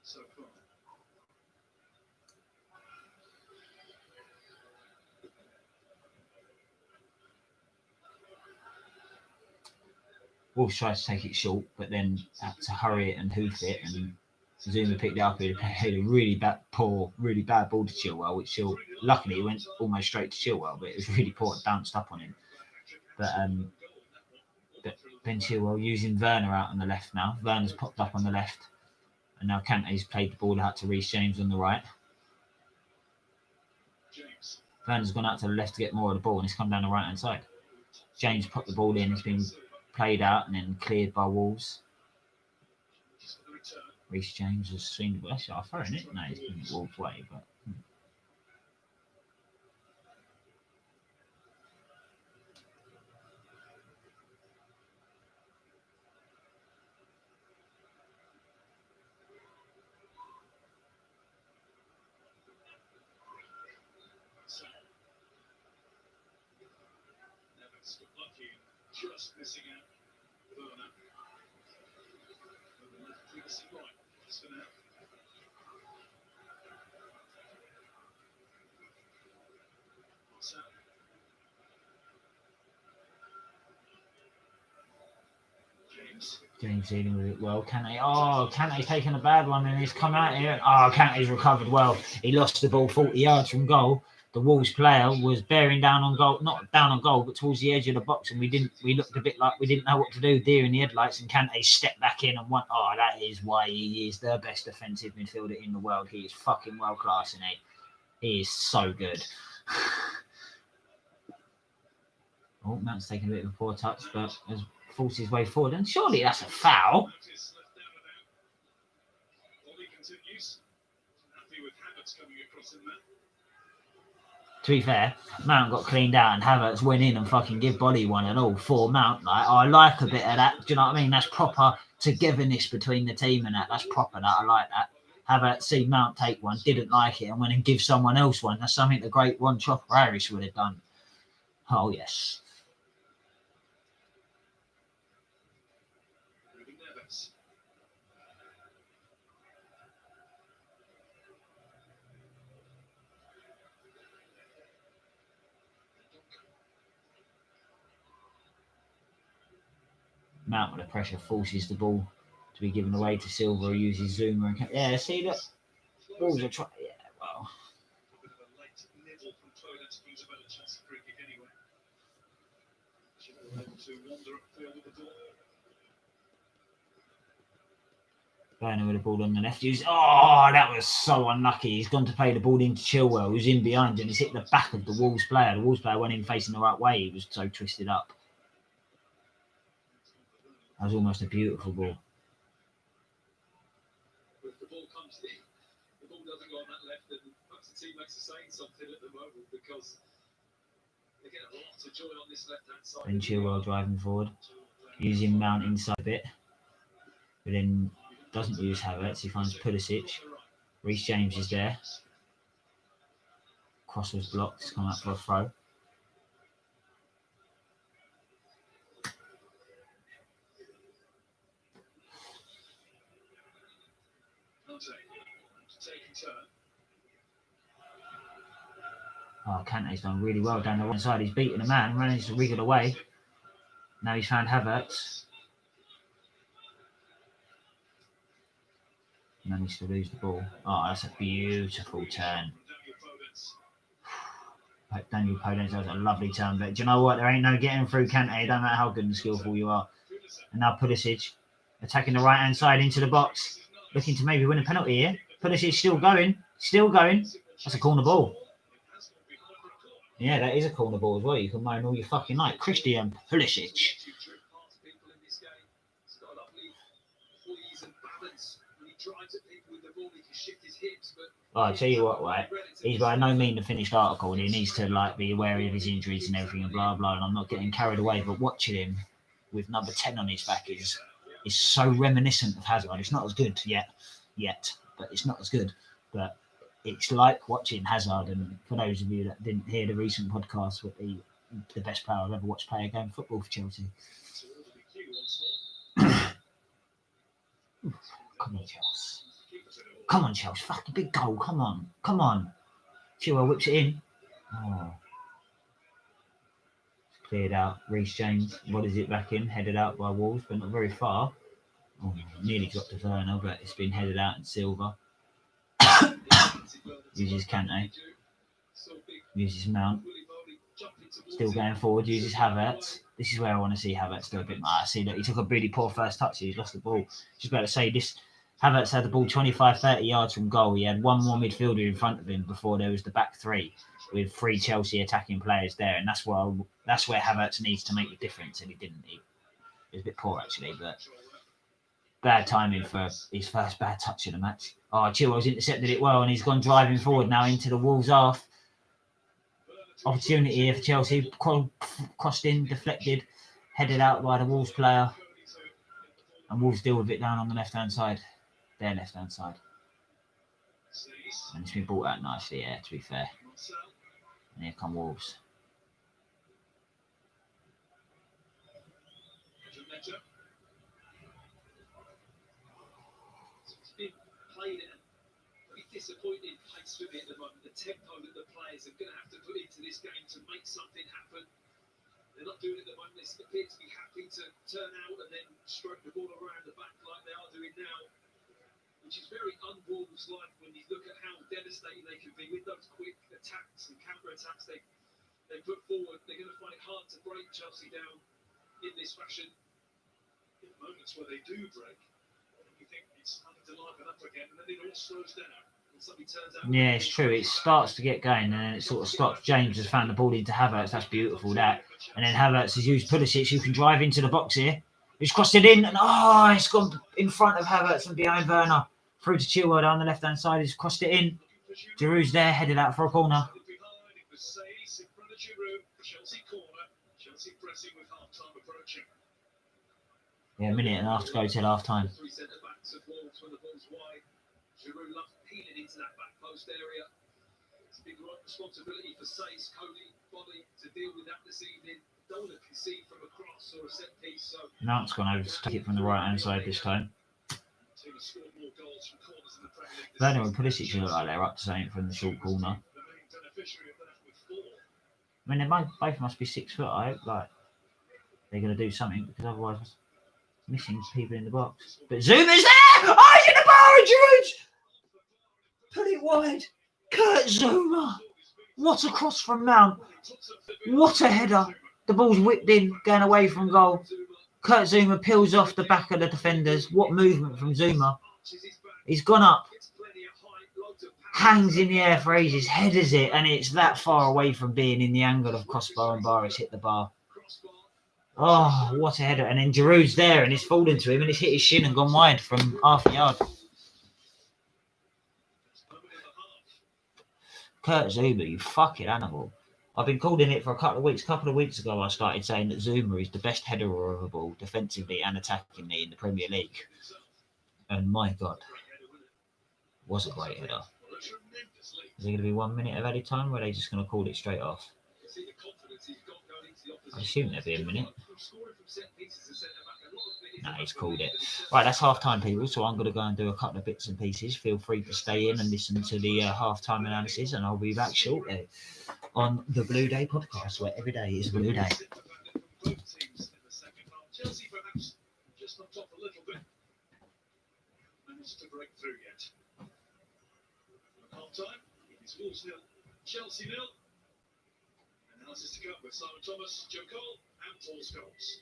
So far. Wolves tried to take it short, but then had to hurry it and hoof it, and Zuma picked it up. He had a really bad ball to Chilwell, which luckily it went almost straight to Chilwell, but it was really poor. It bounced up on him. But Ben Chilwell using Werner out on the left now. Werner's popped up on the left, and now Kante's played the ball out to Reece James on the right. Werner's gone out to the left to get more of the ball, and it's come down the right hand side. James popped the ball in. It's been played out and then cleared by Wolves. Reece James has seen the best shot throw in it. No, he's been Wolves' way, but. Just missing out. Werner. Previously right. It's for now. What's that? James dealing with it well. Kante's taken a bad one and he's come out here. Kante's recovered well. He lost the ball 40 yards from goal. The Wolves player was bearing down on goal, not down on goal, but towards the edge of the box, and we looked a bit like we didn't know what to do, deer in the headlights, and Kante stepped back in and went, that is why he is the best defensive midfielder in the world. He is fucking world class, and he is so good. Mount's taking a bit of a poor touch, but has forced his way forward, and surely that's a foul. To be fair, Mount got cleaned out and Havertz went in and fucking give Bolly one and all for Mount. I like a bit of that. Do you know what I mean? That's proper togetherness between the team and that. That's proper. That I like that. Havertz see Mount take one, didn't like it, and went and give someone else one. That's something the great Ron Chopper Harris would have done. Oh yes. Mount with the pressure forces the ball to be given away to Silva, who uses Zuma. And see that balls are trying. Yeah, well. Werner with the ball on the left. That was so unlucky. He's gone to play the ball into Chilwell, who's in behind, and it's hit the back of the Wolves player. The Wolves player went in facing the right way. He was so twisted up. That was almost a beautiful ball. If the ball comes in, the ball doesn't go on that left, and perhaps the teammates are saying something at the moment because they get a lot of joy on this left-hand side. Ben Chilwell driving forward, using Mount inside a bit, but then doesn't use Havertz. He finds Pulisic. Reece James is there. Cross was blocked. It's come out for a throw. Kante's done really well down the one side. He's beaten a man, managed to wriggle away. Now he's found Havertz. Managed to lose the ball. That's a beautiful turn. Daniel Podence has a lovely turn, but do you know what? There ain't no getting through Kante. It don't matter how good and skillful you are. And now Pulisic attacking the right-hand side into the box, looking to maybe win a penalty here. Pulisic still going. That's a corner ball. Yeah, that is a corner ball as well. You can moan all you fucking like. Christian Pulisic. Oh, I tell you what, right? He's by no means a finished article, and he needs to like be wary of his injuries and everything, and blah blah. And I'm not getting carried away, but watching him with number 10 on his back is so reminiscent of Hazard. It's not as good yet, but it's not as good. But it's like watching Hazard. And for those of you that didn't hear the recent podcast with the best player I've ever watched play a game of football for Chelsea. Come on, Chelsea. Come on, Chelsea. Fucking big goal. Come on. Chilwell whips it in. Oh. Cleared out. Reece James bodies it back in. Headed out by Wolves, but not very far. Oh, nearly got to Werner, but it's been headed out in Silva. Uses Kante. Uses Mount. Still going forward. Uses Havertz. This is where I want to see Havertz do a bit more. I see that he took a really poor first touch. He's lost the ball. Just about to say this. Havertz had the ball 25-30 yards from goal. He had one more midfielder in front of him before there was the back three with 3 Chelsea attacking players there, and that's where Havertz needs to make the difference, and he didn't. He was a bit poor actually, but bad timing for his first bad touch in the match. Oh, Chilwell's intercepted it well, and he's gone driving forward now into the Wolves half. Opportunity here for Chelsea. Crossed in, deflected, headed out by the Wolves player, and Wolves deal with it down on the left-hand side. Their left-hand side. And it's been brought out nicely, yeah, to be fair. And here come Wolves. It's been played at a very disappointing pace for me at the moment. The tempo that the players are going to have to put into this game to make something happen. They're not doing it at the moment. They appear to be happy to turn out and then stroke the ball around the back like they are doing now. Which is very un-Wolves-like when you look at how devastating they can be with those quick attacks and counter-attacks they put forward. They're going to find it hard to break Chelsea down in this fashion. In moments where they do break, you think it's having to liven up again, and then it all slows down. And something turns out. Yeah, it's true. It starts to get going, and then it sort of stops. James has found the ball into Havertz. That's beautiful, that. And then Havertz has used Pulisic, who can drive into the box here. He's crossed it in, and it's gone in front of Havertz and behind Werner. Through to Chilwell down the left-hand side. He's crossed it in. Giroud's there, headed out for a corner. Yeah, a minute and a half to go till half-time. Giroud loves peeling into that back post area. It's a big responsibility for Saïs, Cody, Bobby to deal with that this evening. Don't want to concede from a cross or a set piece. So Mount's gone over to take it from the right-hand side this time. Werner and Pulisic look like they're up to something from the short corner. I mean, they both must be 6 foot. I hope like they're going to do something, because otherwise it's missing people in the box. But Zuma's there! Oh, he's in the bar, and Giroud! Put it wide. Kurt Zouma. What a cross from Mount. What a header. The ball's whipped in, going away from goal. Kurt Zouma peels off the back of the defenders. What movement from Zouma. He's gone up. Hangs in the air for ages. Headers it. And it's that far away from being in the angle of crossbar, and bar has hit the bar. Oh, what a header. And then Giroud's there, and it's fallen to him, and it's hit his shin and gone wide from half a yard. Kurt Zouma, you fucking animal. I've been calling it for a couple of weeks. A couple of weeks ago, I started saying that Zouma is the best header of a ball, defensively and attackingly, in the Premier League. And my God, was a great header. Is there going to be 1 minute of added time, or are they just going to call it straight off? I assume there'll be a minute. No, he's called it. Right, that's half-time, people, so I'm going to go and do a couple of bits and pieces. Feel free to stay in and listen to the half-time analysis, and I'll be back shortly on the Blue Day podcast, where every day is Blue Day. Chelsea perhaps just on top a little bit. Managed to break through yet. Half-time, it's Wolves 0, Chelsea 0. Analysis to come with Simon Thomas, Joe Cole, and Paul Scholes.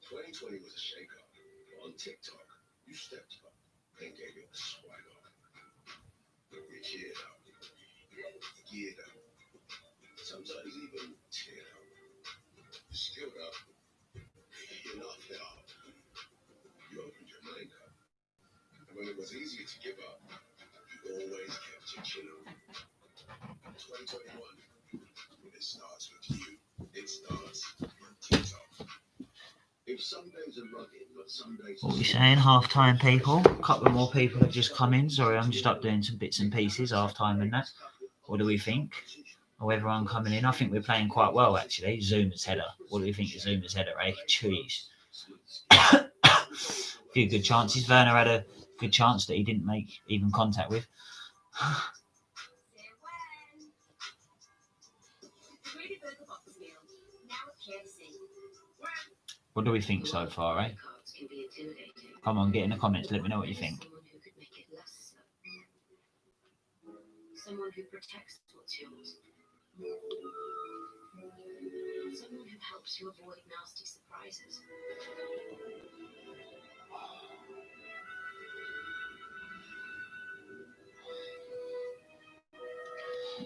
2020 was a shake-up. On TikTok, you stepped up and gave your swag up. You geared up. Geared up. Sometimes even teared up. You skilled up. You knocked it out. You opened your mind up. And when it was easier to give up, you always kept your chin up. 2021, it starts with you. It starts on TikTok. If some days are rugged, but some days What are we saying? Half time, people. A couple more people have just come in. Sorry, I'm just updating some bits and pieces, half time and that. What do we think? Oh, everyone coming in. I think we're playing quite well, actually. Zuma's header. What do we think of Zuma's header, eh? Cheese. A few good chances. Werner had a good chance that he didn't make even contact with. What do we think so far, eh? Come on, get in the comments. Let me know what you think. Someone who protects what's yours. Someone who helps you avoid nasty surprises.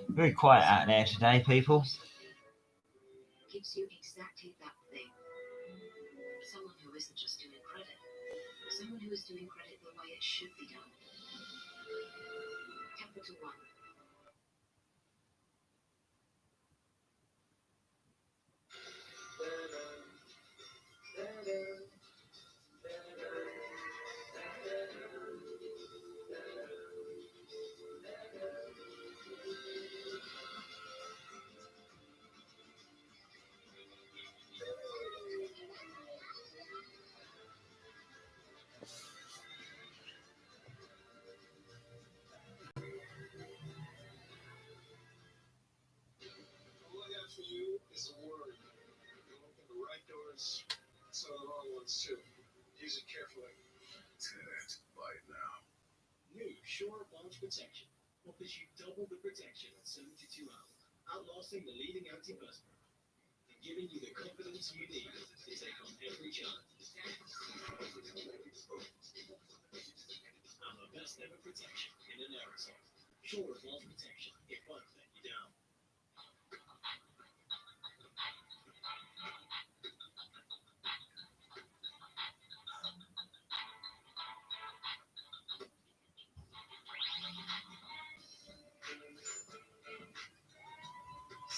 Very quiet out there today, people. Gives you exactly that thing. Someone who isn't just doing credit. Someone who is doing credit the way it should be done. Capital One. For you is a word. You open the right doors, some of the wrong ones too. Use it carefully. tenant right now. New Sure Launch Protection offers you double the protection at 72 hours, outlasting the leading antiperspirant and giving you the confidence you need to take on every challenge. And the best ever protection in an aerosol. Sure Launch Protection. It won't let you down.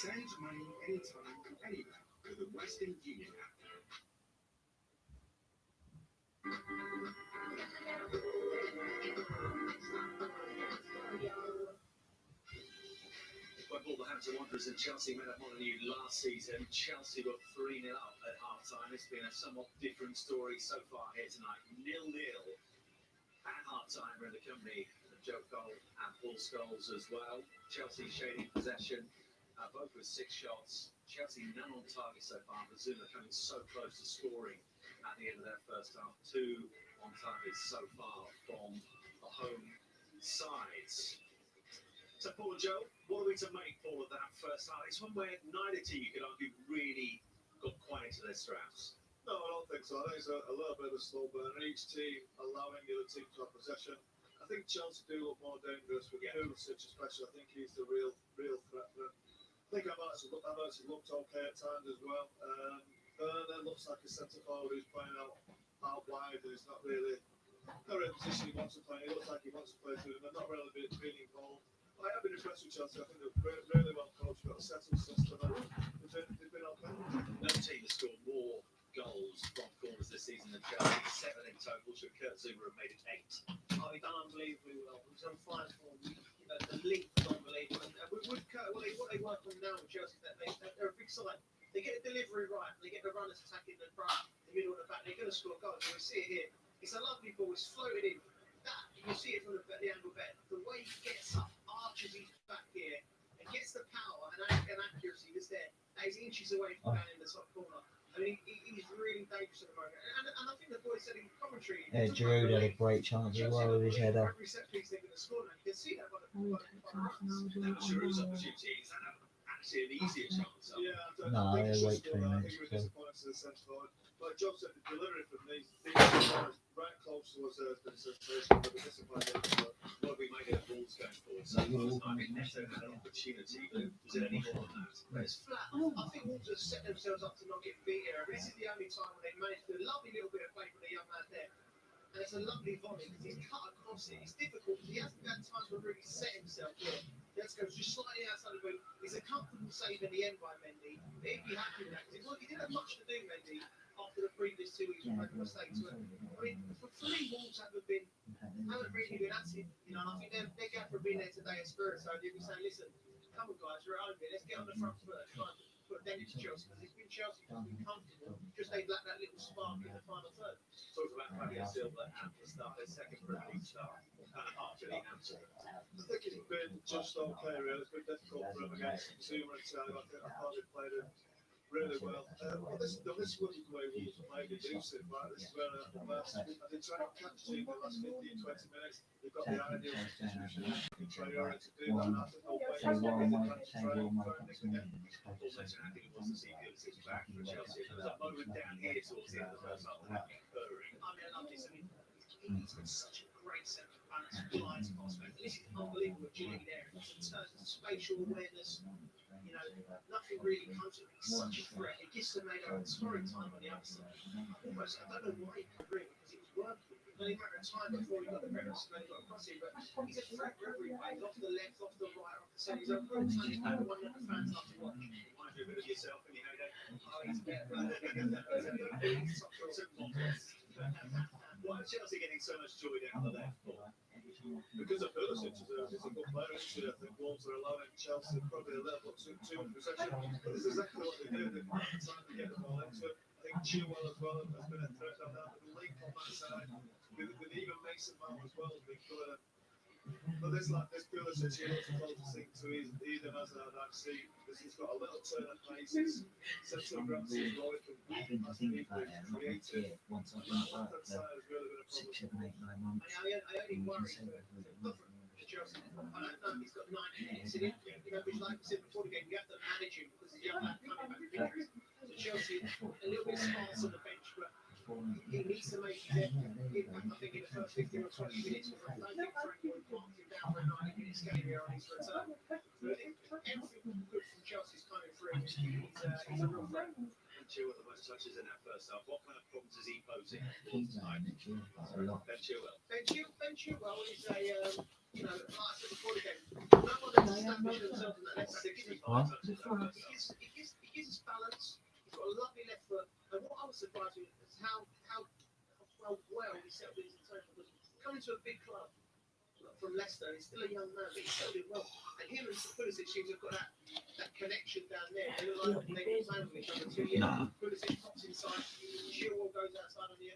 Save money anytime and anywhere with the Western Union app. When Wolverhampton Wanderers and Chelsea met up on a new last season, Chelsea were 3-0 up at half-time. It's been a somewhat different story so far here tonight. 0-0 at half-time. We're in the company of Joe Cole and Paul Scholes as well. Chelsea shading possession. Both with 6 shots. Chelsea none on target so far, but Zuma coming so close to scoring at the end of that first half. 2 on target so far from the home sides. So Paul and Joe, what are we to make for that first half? It's one where neither team, you could argue, really got quite into their straps. No, I don't think so. I think it's a little bit of a slow burn. Each team allowing the other team to have possession. I think Chelsea do look more dangerous with Pulisic especially. I think he's the real threat for them. I think I've looked okay at times as well. Werner looks like a centre forward who's playing out wide and he's not really the position he wants to play. He looks like he wants to play through them. They're not really being involved. I have been impressed with Chelsea. I think they're really well coached. Got a settled system. They've been okay. No team has scored more goals from corners this season than Chelsea. 7 in total. Should Kurt Zuma have made it 8? Oh, he's done unbelievably well. He's on fire for me. The link is unbelievable. And with Kurt, what they work on now with Chelsea, they're a big side. They get the delivery right. They get the runners attacking the front, the middle, and the back. They're going to score goals. You see it here. It's a lovely ball. It's floated in. That you can see it from the angle bet. The way he gets up, arches his back here, and gets the power and accuracy that's there. That is inches away from down in the top corner. I mean, he's really dangerous at the moment. And I think the boy said in commentary. Yeah, Giroud had a great chance as well with his header. Every set piece they're going to score now. You can see that by the Now, Giroud's opportunity is actually an easier chance. Yeah, I No, think I it's wait just 20 I minutes, think we're so. disappointed to the centre forward. Like Job said, the delivery from these guys right close to us has been sensational, but the discipline is What have we made of balls going forward? So last time, I mean, Neto had an opportunity, but was it any more than that? It's flat. I think Wolves have set themselves up to not get beat here. This is the only time when they managed to do a lovely little bit of play from the young man there. And it's a lovely volley because he's cut across it. It's difficult because he hasn't had time to really set himself yet. Let's go just slightly outside the boot. It's a comfortable save in the end by Mendy. But he'd be happy with that because he didn't have much to do, Mendy, after the previous 2 weeks with making mistakes. I mean, for three, Wolves haven't really been active. You know, and I think their gaffer being there today at Spurs, so they'll be saying, listen, come on guys, we're at home here. Let's get on the front foot and try and put a dent into Chelsea because it's been Chelsea that's been comfortable. Just they lack that little spark in the final third. Talked about Fabio Silva at the start, their second Premier League start. Actually, I think it's been just okay, really. It's been difficult for him against Zuma and Salah. I thought they played it really well. But this wasn't the way Wolves played it decent, right? This is where they try to catch team the last 15, 20 minutes. They've got the ideal substitution in Traore to do that. And I think they'll wait and see if they can try and find this again. Paul mentioned how good it was to see Pulisic back for Chelsea. There was a moment down here towards the end of the first half that occurring. I mean, I love this. I mean, he's got such a great sense of balance, flies past me. This is unbelievable agility there. In terms of spatial awareness, you know, nothing really comes to him. He's such a threat. It gives the mate a torrid time on the other side. Almost, I don't know why he could bring because it was working. It was only a matter of time before he got the premise and he got across it. But he's a threat for every way. Off the left, off the right, off the centre. He's a real tiny player, one that the fans love to watch. Remind you a bit of yourself in your heyday. Oh, he's a better player. He's top Why is Chelsea getting so much joy down the left? Because of Pulisic is a good player, actually. I think Wolves are allowing Chelsea probably a little bit too much possession. But this is exactly what they do. They've got the time to get the ball into it. I think Chilwell as well has been a threat on that. But the link on that side, with even Mason Mount as well, has been good. But there's Pulisic here that's close to Eden as an actually. He's got a little turn of pace. His sense of gravity as well. It can Having to think about it, I'm not going to see creative. it once I've That been work side for has really been a 6, problem. 7, 8, 9 months. I only You can worry say for that with it. Chelsea. I don't know. He's got 9 minutes in it. You know, which, like I said before the game, you have to manage him because he's young lad coming back from injuries. So Chelsea a little bit sparse on the bench, but he needs to make his impact. I think in the first 15 or 20 minutes, I don't think Frank would mark him down for a 90-minute game here on his return. But everything good from Chelsea's coming through. He's a real threat. And Chilwell, the most touches in that first half. What kind of problems is he posing? Keep going next year. That's a lot. Ben Chilwell. Ben Chilwell is a, you know, like I said before the game, no one has established themselves in that left side. What? He gives us balance. He's got a lovely left foot. And what I was surprised with is how well he settled into the team. Because coming to a big club from Leicester, he's still a young man, but he settled in well. And him and Pulisic seems to have got that connection down there. They look like they've been playing with each other 2 years. Nah. Pulisic pops inside, Chilwell goes outside on the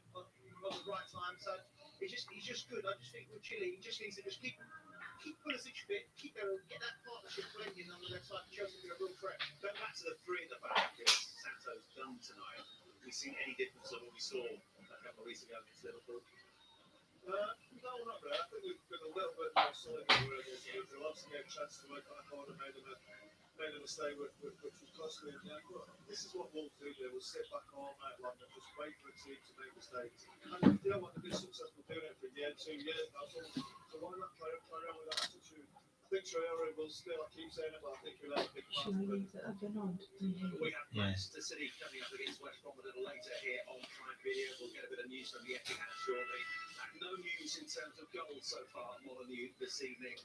right time. So he's just good. I just think with Chile, he just needs to just keep Pulisic fit, get that partnership blending on the left side. Chelsea be a real threat. But back to the three at the back, because Santo's done tonight. Have we seen any difference of what we saw a couple of weeks ago against Liverpool? No, not really. I think we've been a little bit more solid than we were against Liverpool. Obviously, we had a chance to work on forward and made a mistake which was costly. And but this is what Wolves do. They will sit back all night long and just wait for a team to make mistakes. And you know what? They've been successful doing it for a year, 2 years now. So why not carry on with that attitude? I think Traore will still, I keep saying it, but I think he'll have a big part of it. We have Manchester City coming up against West Brom a little later here on Prime Video. We'll get a bit of news from the Etihad shortly. No news in terms of goals so far. Molyneux this evening.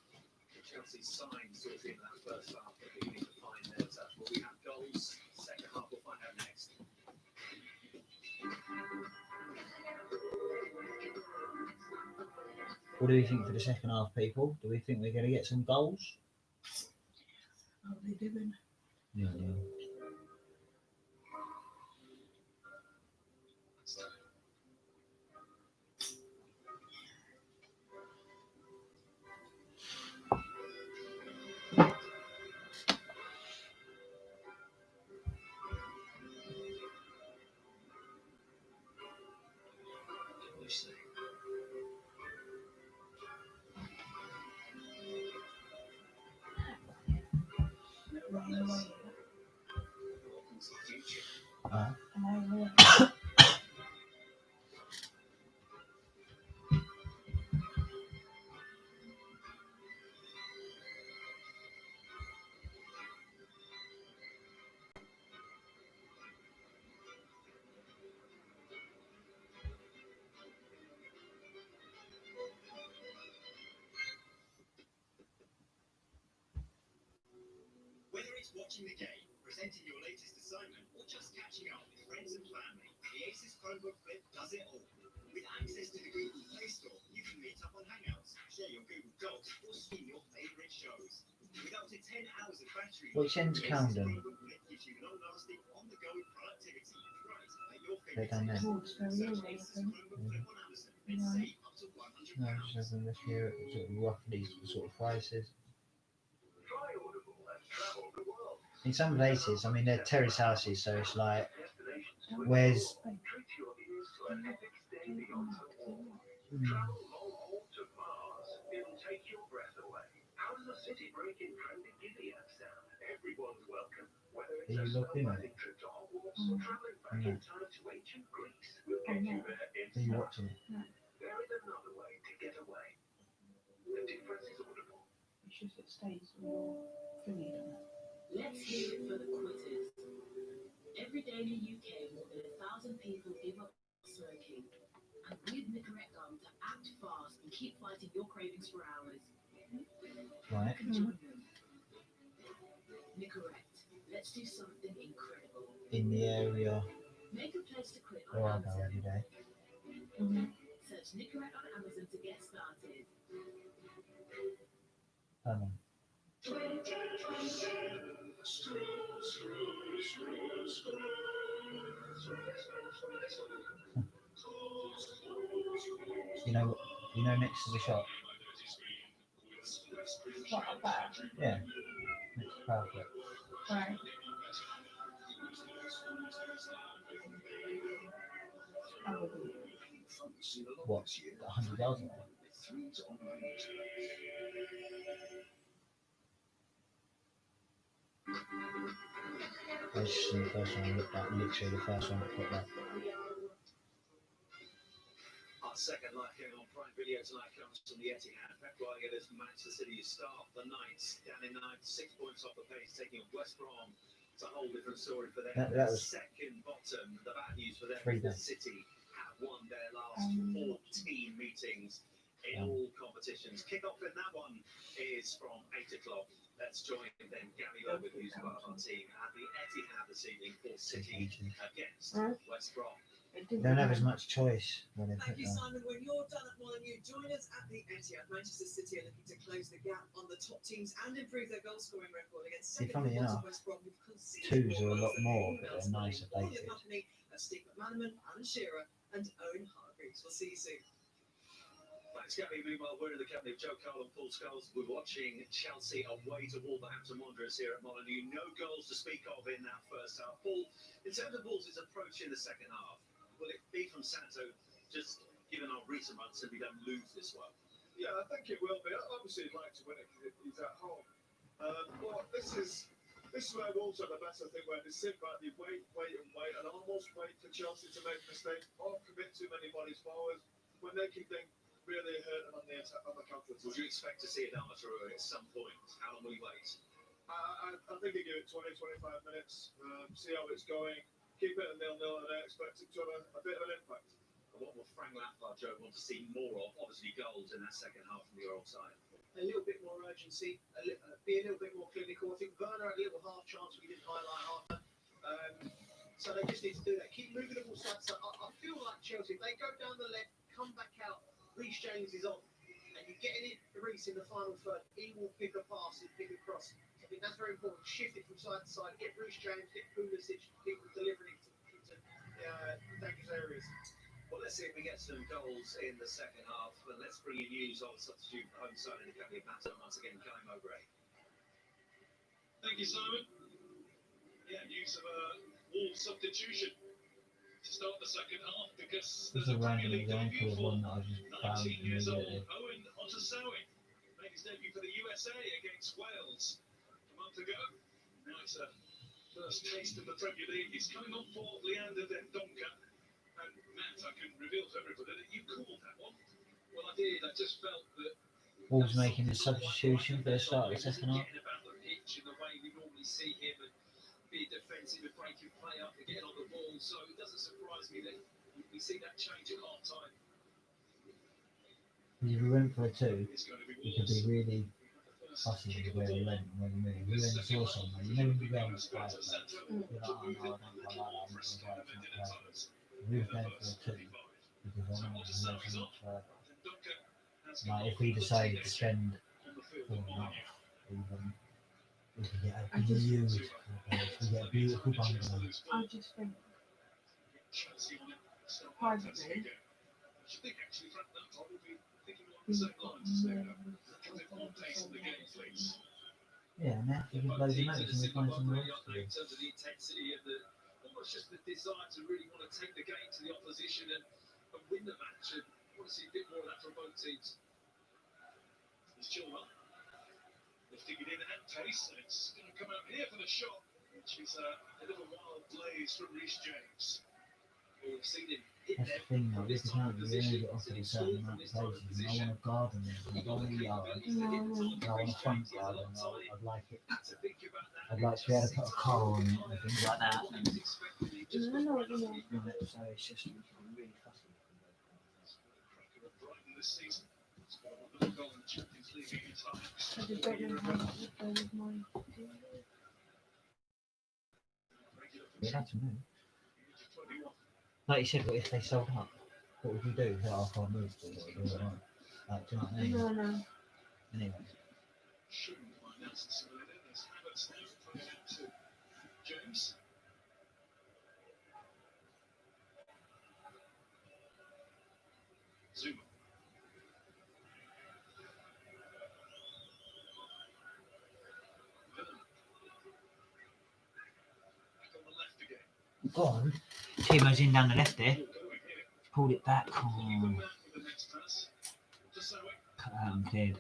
Chelsea signs towards the end of that first half. They're beginning to find their touch. Will we have goals? Second half, we'll find out next. What do we think for the second half, people? Do we think we're going to get some goals? Oh, they didn't. Yeah. Whether it's watching the game, presenting your latest assignment, or just catching up with friends and family, the Asus Chromebook Flip does it all. With access to the Google Play Store, you can meet up on Hangouts, share your Google Docs, or stream your favorite shows. With up to 10 hours of battery Which end's the Asus Camden? Chromebook Flip gives you long-lasting, on-the-go productivity right at your They're fingertips. down there. Towards very Search early, I Asus think. Chromebook Flip on Amazon and Right. save up to £100. No, just having this here at sort of roughly sort of prices. In some places, I mean, they're terrace houses, so it's like, where's are you logged in on it? No. Are you watching it? It's just it stays on your thingy, doesn't it? Let's hear it for the quitters. Every day in the UK, more than 1,000 people give up smoking. And with Nicorette Gum to act fast and keep fighting your cravings for hours. Right. You can join them. Nicorette, let's do something incredible. In the area Make a place to quit where I on go Amazon. every day. Search Nicorette on Amazon to get started. Hold on. You know, next to the shop. What up there? Yeah. Next to Powerful. Right. I wouldn't. What? $100,000? I was just in the first one I looked at, literally the first one that put that. Our second live game on Prime Video tonight comes from the Etihad. Pep Guardiola's Manchester City start the Knights down in ninth, 6 points off the pace, taking on West Brom. It's a whole different story for them. That was second bottom. The bad news for them 3 is that days. City have won their last 14 meetings in all competitions. Kick-off in that one is from 8 o'clock. Let's join then Gary Logan, who's part of our team at the Etihad this evening for City against West Brom. They don't have as much choice when they put Thank you, that. Simon. When you're done at Molineux, join us at the Etihad. Manchester City are looking to close the gap on the top teams and improve their goal scoring record against See, second funny bottom enough, West Brom, who've conceded twos are a more lot goals than more, anyone but else. they're nicer All in the places. company of Steve McManaman, Alan Shearer, and Owen Hargreaves. We'll see you soon. Thanks, Gary. Meanwhile, we're in the company of Joe Cole and Paul Scholes. We're watching Chelsea away to Wolverhampton Wanderers here at Molineux. No goals to speak of in that first half. Paul, in terms of Wolves' approach in the second half, will it be from Santo, just given our recent runs, so we don't lose this one? Yeah, I think it will be. Obviously, he'd like to win it because he's at home. But this is where Wolves are the best, I think, where they sit back, they wait, and almost wait for Chelsea to make a mistake or commit too many bodies forward when they can think really hurt them on the attack, on the counter. Would you expect to see it down through at some point? How long will you wait? I think they give it 20, 25 minutes, see how it's going, keep it at 0-0, and I expect it to have a bit of an impact. And what will Frank Lampard, Joe, want to see more of? Obviously, goals in that second half from your old side. A little bit more urgency, be a little bit more clinical. I think Werner had a little half chance we didn't highlight after. So they just need to do that. Keep moving the ball side to side. I feel like Chelsea, if they go down the left, come back out, Reece James is on, and you're getting it to Reece in the final third, he will pick a pass and pick a cross. I think that's very important. Shift it from side to side, get Reece James, get Pulisic, people delivering it into dangerous areas. Well, let's see if we get some goals in the second half. But let's bring you news on substitute home side in the company of Matt once again, Kelly Mowbray. Thank you, Simon. Yeah, news of a Wolves substitution to start the second half because There's a random example of one that I just found 19 years old, immediately. Owen Otasowie made his debut for the USA against Wales a month ago. Now it's a first taste of the Premier League. It's coming on for Leander Dendonka. And Matt, I can reveal to everybody that you called that one. Well, I did. I just felt that Wolves making a substitution for the start of the second half. getting about the pitch in the way we normally see him and be defensive and breaking play up and getting on the ball. So it doesn't surprise me that we see that change at half time. If we went for a 2, It's going to be we could be really fussy with where we went when we moved. We went and saw somewhere. You know when you go on a quiet place, you're like, oh no, I don't quite like that. I'm not going to go, it's not perfect. We were going for a 2 because I know we go so much further. Like if we decided to spend 4.5, even we could get a beautiful place. We get a beautiful bungalow. I just think privately Yeah, and now you can loads of notes and we find somewhere else to do. In terms of the intensity and the almost just the desire to really want to take the game to the opposition and win the match. And I want to see a bit more of that from both teams. It's Chilwell lifting it in at pace, and it's going to come out here for the shot, which is a little wild blaze from Reece James. We've seen him hit That's the thing though, this time we only get offered a certain amount of places and I want a garden there. I don't want a yard. I want a front garden. I'd like it. I'd like to be able to put a car on it and things like that. I know what you mean. So it's just really fussy. I just don't know how much the phone is mine. We'd have to move. Like you said, what if they sold up? What would we do? Like, I can't move to what we do. Like, do you know what I mean? No. Anyway. James. Zuma. Go on. Timo's in down the left there. Pulled it back. Oh. Cut out and cleared.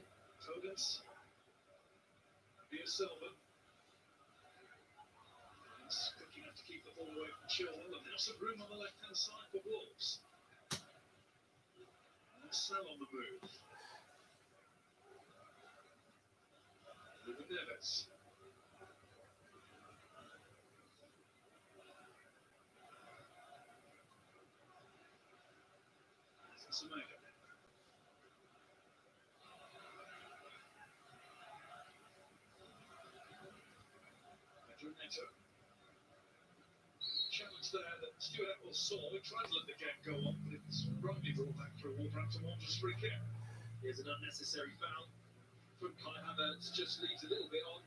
Looking to keep the ball away from Chilwell, and now some room on the left-hand side for Wolves. Sell on the move. Ruben Neves. Samega. Pedro Neto. Challenge there that Stuart Eccles saw. He tried to let the game go on, but it was wrongly brought back for a Wolverhampton Wanderers free kick. Here's an unnecessary foul from Kai Havertz. Just leaves a little bit on.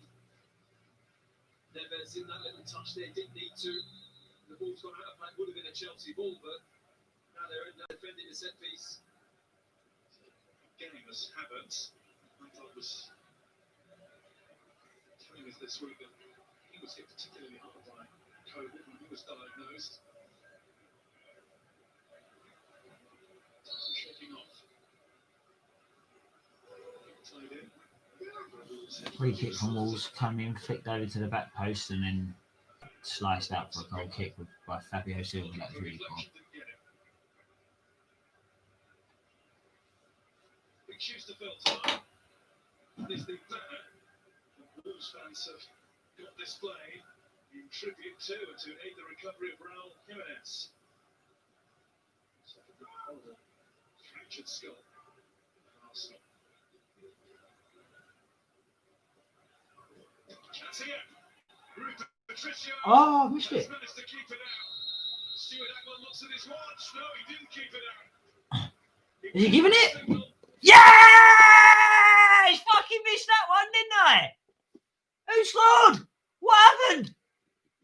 Neves in that little touch there, didn't need to. The ball's gone out of play. Would have been a Chelsea ball, but now they're defending the set piece. Game as Havertz. I thought was telling us this week that he was hit particularly hard by COVID when he was diagnosed. Shaking off. Tied in. Free kick from Wolves, coming flicked over to the back post and then sliced out for a goal kick by Fabio Silva. That was really cool. Big shoes to fill tonight. That is the banner that Wolves fans have got displayed in tribute to and to aid the recovery of Raul Jimenez. Fractured skull. Arsenal. Chance here. Rui Patricio. Oh, missed it. Managed to keep it out. Stuart Eccles looks at his watch. No, he didn't keep it out. Is he giving it? Yeah! I fucking missed that one, didn't I? Who scored? What happened?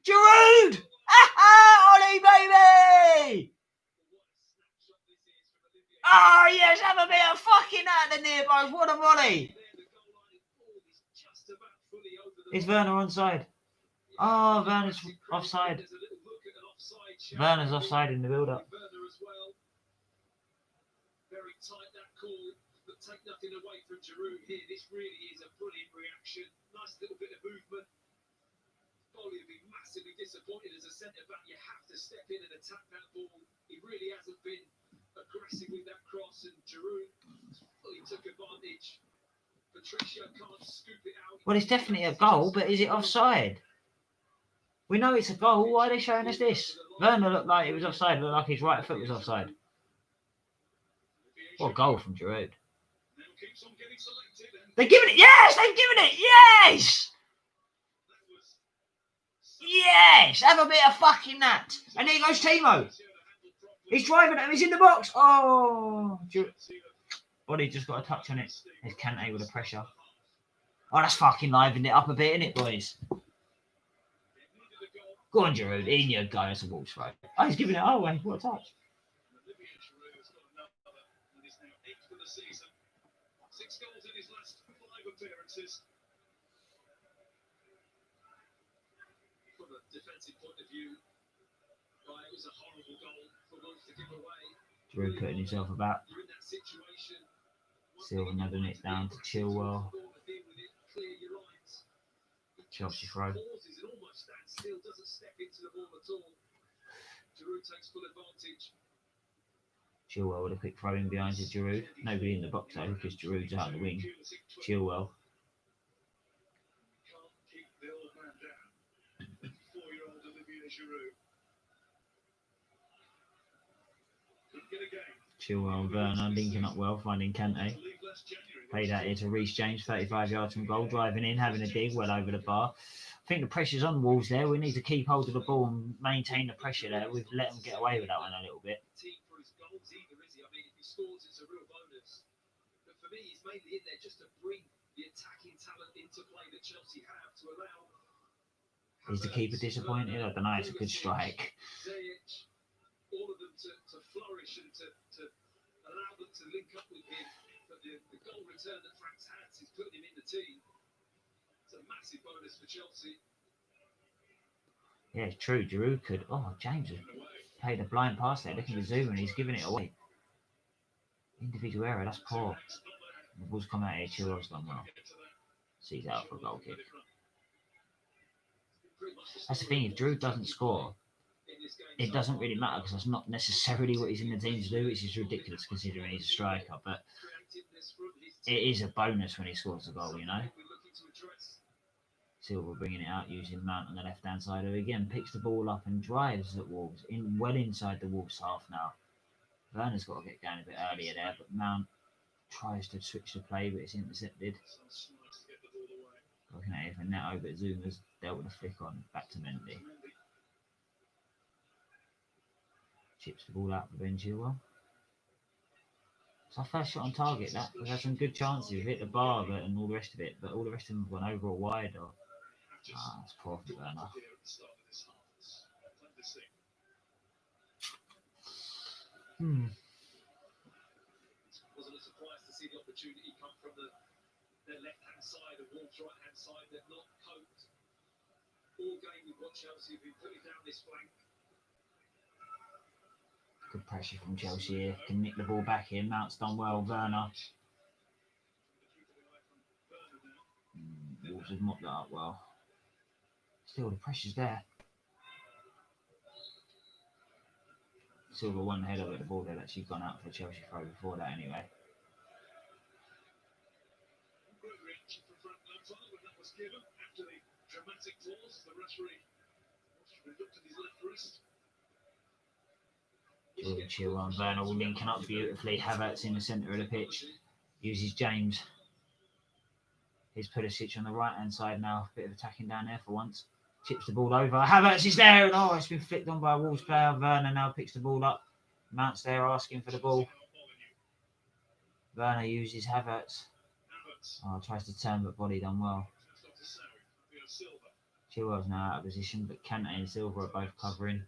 Giroud! Ollie, baby! Oh, yes, have a bit of fucking out the near, boys. What a volley. Is Werner onside? Oh, Werner's offside. Werner's offside in the build-up. Very tight that call, but take nothing away from Giroud here. This really is a brilliant reaction. Nice little bit of movement. Bowley would be massively disappointed as a centre back. You have to step in and attack that ball. He really hasn't been aggressive with that cross, and Giroud fully took advantage. Patricio can't scoop it out. Well, it's definitely a goal, but is it offside? We know it's a goal. Why are they showing us this? Werner looked like it was offside. Looked like his right foot was offside. What a goal from Giroud. Now keeps on getting selected, and They've given it. Yes, they've given it. Yes. that was Yes. Have a bit of fucking that. And there goes Timo. He's driving it. He's in the box. Oh. Body just got a touch on it. There's Kante with the pressure. Oh, that's fucking livened it up a bit, innit, boys? Go on, Giroud. In you go. That's a Wolves throw. Oh, he's giving it away. What a touch. Olivier Giroud has got another, and is now 8th for the season. 6 goals in his last 5 appearances. From a defensive point of view, it was a horrible goal for Wolves to give away. Giroud putting himself about. You're in that situation. Silver nudging it down to Chilwell. Clear your lines. Chelsea throw. Pauses and almost stands still, doesn't step into the ball at all. Giroud takes full advantage. Chilwell with a quick throw in behind to Giroud. Nobody in the box though, because Giroud's out of the wing. Chilwell. Can't keep the old man down. 4-year-old Olivier Giroud. Couldn't get a game. Chilwell and Werner linking up well, finding Kante. Leave last January. Played out here to Reece James, 35 yards from goal, driving in, having a dig well over the bar. I think the pressure's on Wolves there. We need to keep hold of the ball and maintain the pressure there. We've let them get away with that one a little bit. Team for his goals either, is he? I mean, if he scores, it's a real bonus. But for me, he's mainly in there just to bring the attacking talent into play that Chelsea have to allow. Is the keeper disappointed? I don't know. It's a good strike. Ziyech, all of them to flourish and to allow them to link up with him. But the goal return that Frank's had is putting him in the team. It's a massive bonus for Chelsea. Yeah, it's true. Giroud could. Oh, James has played a blind pass there. Looking at Zuma and he's giving it away. Individual error. That's poor. The ball's come out here. Chilwell's done well. Sees out for a goal kick. That's the thing. If Giroud doesn't score, it doesn't really matter because that's not necessarily what he's in the team to do, which is ridiculous considering he's a striker. But it is a bonus when he scores a goal, you know. Silva bringing it out using Mount on the left-hand side, who again picks the ball up and drives at Wolves, well inside the Wolves half now. Werner's got to get going a bit earlier there, but Mount tries to switch the play, but it's intercepted. Looking at it for Neto, but Zuma's dealt with a flick on, back to Mendy. Chips the ball out for Ben Chilwell. It's our first shot on target, that. We've had some good chances. We've hit the bar and all the rest of it, but all the rest of them have gone over or wide. Or it's poor for Werner. Wasn't a surprise to see the opportunity come from the left-hand side of Wolves' right-hand side. They've not coped all game with what Chelsea have been putting down this flank. Good pressure from Chelsea here. Can nick the ball back in. Mount's done well. Werner. Wolves have mopped that up well. Still, the pressure's there. Silva one head of it. The ball had actually gone out for a Chelsea throw before that anyway. Great reaction from Frank Lampard when that was given. After the dramatic pause, the referee looked at his left wrist. Chilwell and Werner all linking up beautifully. Havertz in the centre of the pitch. Uses James. Here's Pulisic on the right hand side now. Bit of attacking down there for once. Chips the ball over. Havertz is there. And it's been flicked on by a Wolves player. Werner now picks the ball up. Mount's there asking for the ball. Werner uses Havertz. Tries to turn but body done well. Chilwell's now out of position, but Kante and Silva are both covering.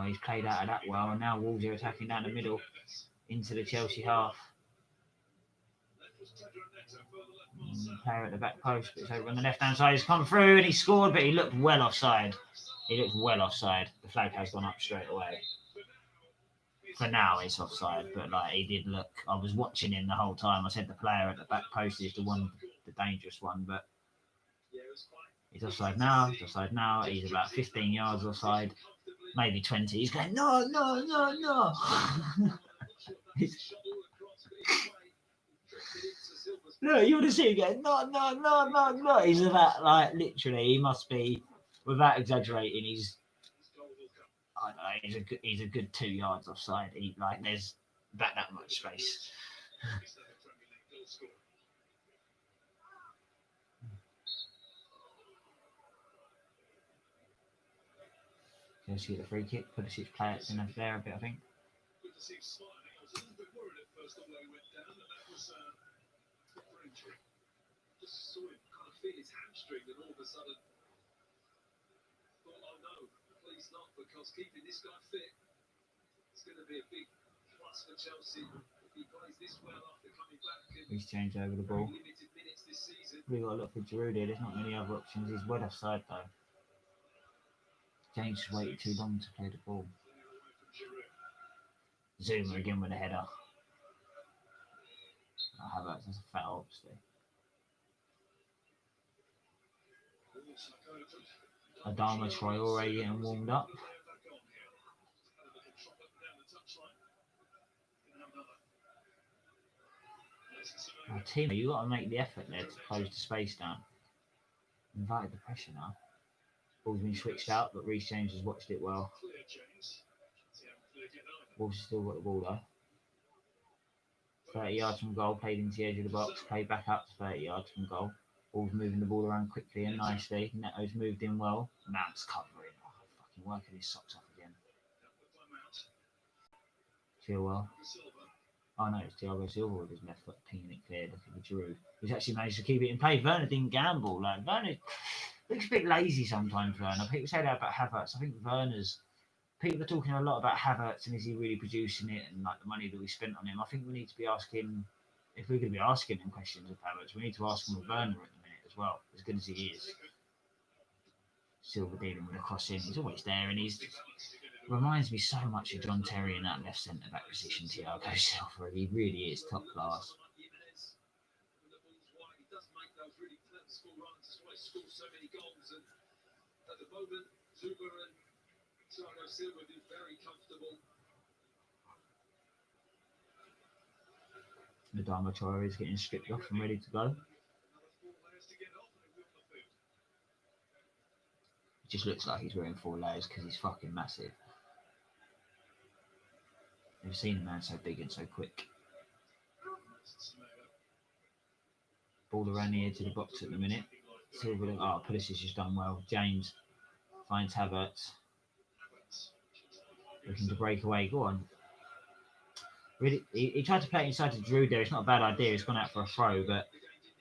He's played out of that well, and now Wolves are attacking down the middle into the Chelsea half. Player at the back post, but it's over on the left-hand side. He's come through and he scored, but he looked well offside. The flag has gone up straight away. For now, it's offside, but he did look. I was watching him the whole time. I said the player at the back post is the dangerous one, but He's offside now. He's offside now. He's about 15 yards offside, maybe 20. He's going, no, no, no, no. No, you would have seen him going, no, no, no, no, no. He's about, like, literally, he must be, without exaggerating, I don't know, he's a good 2 yards offside. There's that much space. Go see the free kick. Pulisic play it in there a bit, I think. Just saw him kind of feel his hamstring, and all of a sudden thought, oh no, please not, because keeping this guy fit is going to be a big plus for Chelsea if he plays this well after coming back. He's changed over the ball. Limited minutes this season. We've got to look for Giroud here. There's not many other options. He's well offside though. James waited too long to play the ball. Zuma again with a header. Havertz has a foul, obviously. Adama Traore getting warmed up. Now, Timo, you got to make the effort there to close the space down. Invited the pressure now. Ball's been switched out, but Reece James has watched it well. Wolves still got the ball though. 30 yards from goal, played into the edge of the box, played back up to 30 yards from goal. Wolves moving the ball around quickly and nicely. Neto's moved in well. Mount's covering. Oh, fucking working his socks off again. Chilwell. Oh no, it's Thiago Silva with his left foot pinging it clear, looking for Giroud. He's actually managed to keep it in play. Werner didn't gamble. Like, Werner looks a bit lazy sometimes, Werner. People say that about Havertz. I think Werner's... People are talking a lot about Havertz and is he really producing it and like the money that we spent on him. I think we need to be asking, if we're going to be asking him questions of Havertz, we need to ask him with Werner at the minute as well, as good as he is. Silva dealing with a crossing. He's always there and he's... Reminds me so much of John Terry in that left centre back position, Thiago Silva. He really is top class. Thiago Silva is very comfortable. Adama Traore is getting stripped off and ready to go. It just looks like he's wearing 4 layers because he's fucking massive. Never seen a man so big and so quick. Ball around the edge of the box at the minute. Silva, Pulisic has done well. James finds Havertz. Looking to break away. Go on. Really, he tried to play it inside to Giroud there. It's not a bad idea. He's gone out for a throw, but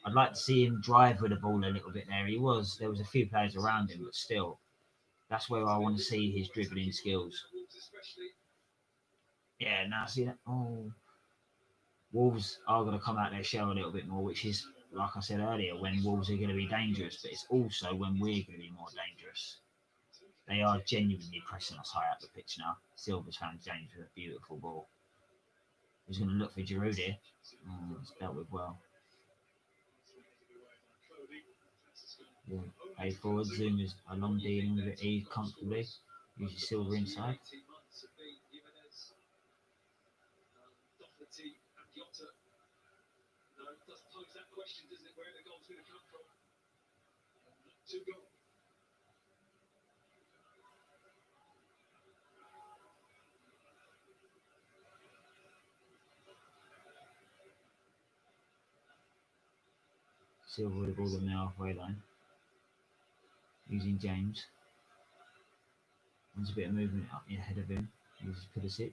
I'd like to see him drive with the ball a little bit there. There was a few players around him, but still, that's where I want to see his dribbling skills. Yeah, now see that. Oh, Wolves are going to come out their shell a little bit more, which is, like I said earlier, when Wolves are going to be dangerous, but it's also when we're going to be more dangerous. They are genuinely pressing us high up the pitch now. Silva's found James with a beautiful ball. He's going to look for Giroud here. Oh, it's dealt with well. Yeah, play forward. Zuma's a long dealing with it ease comfortably. Uses Silva inside. Silva with the ball on the halfway line. Using James. There's a bit of movement up ahead of him. Uses Pulisic.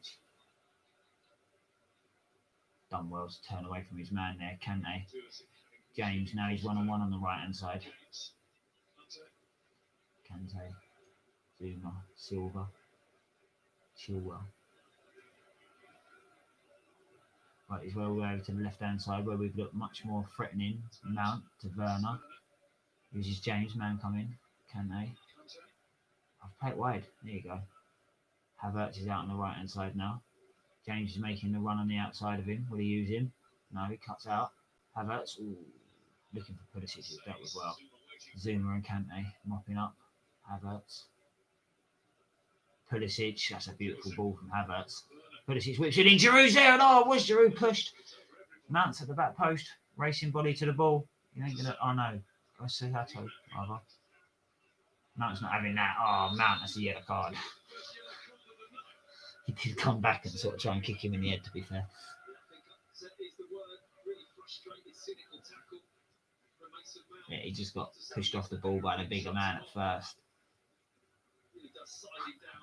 Done well to turn away from his man there, Kante. James, now he's one-on-one on the right-hand side. Kante. Zuma. Silva. Chilwell. Right, he's well over to the left-hand side where we've looked much more threatening. Mount to Werner. Uses James, man coming. Kante. I've played wide. There you go. Havertz is out on the right-hand side now. James is making the run on the outside of him. Will he use him? No, he cuts out. Havertz, ooh, looking for Pulisic, he's dealt with well. Zuma and Kante mopping up. Havertz. Pulisic, that's a beautiful ball from Havertz. Pulisic whips it in. Giroud's there, and was Giroud pushed? Mount's at the back post, racing body to the ball. You ain't gonna. Oh no, I see Hato rather. Mount's not having that. Oh, Mount, that's a yellow card. He did come back and sort of try and kick him in the head, to be fair. Yeah, he just got pushed off the ball by the bigger man at first.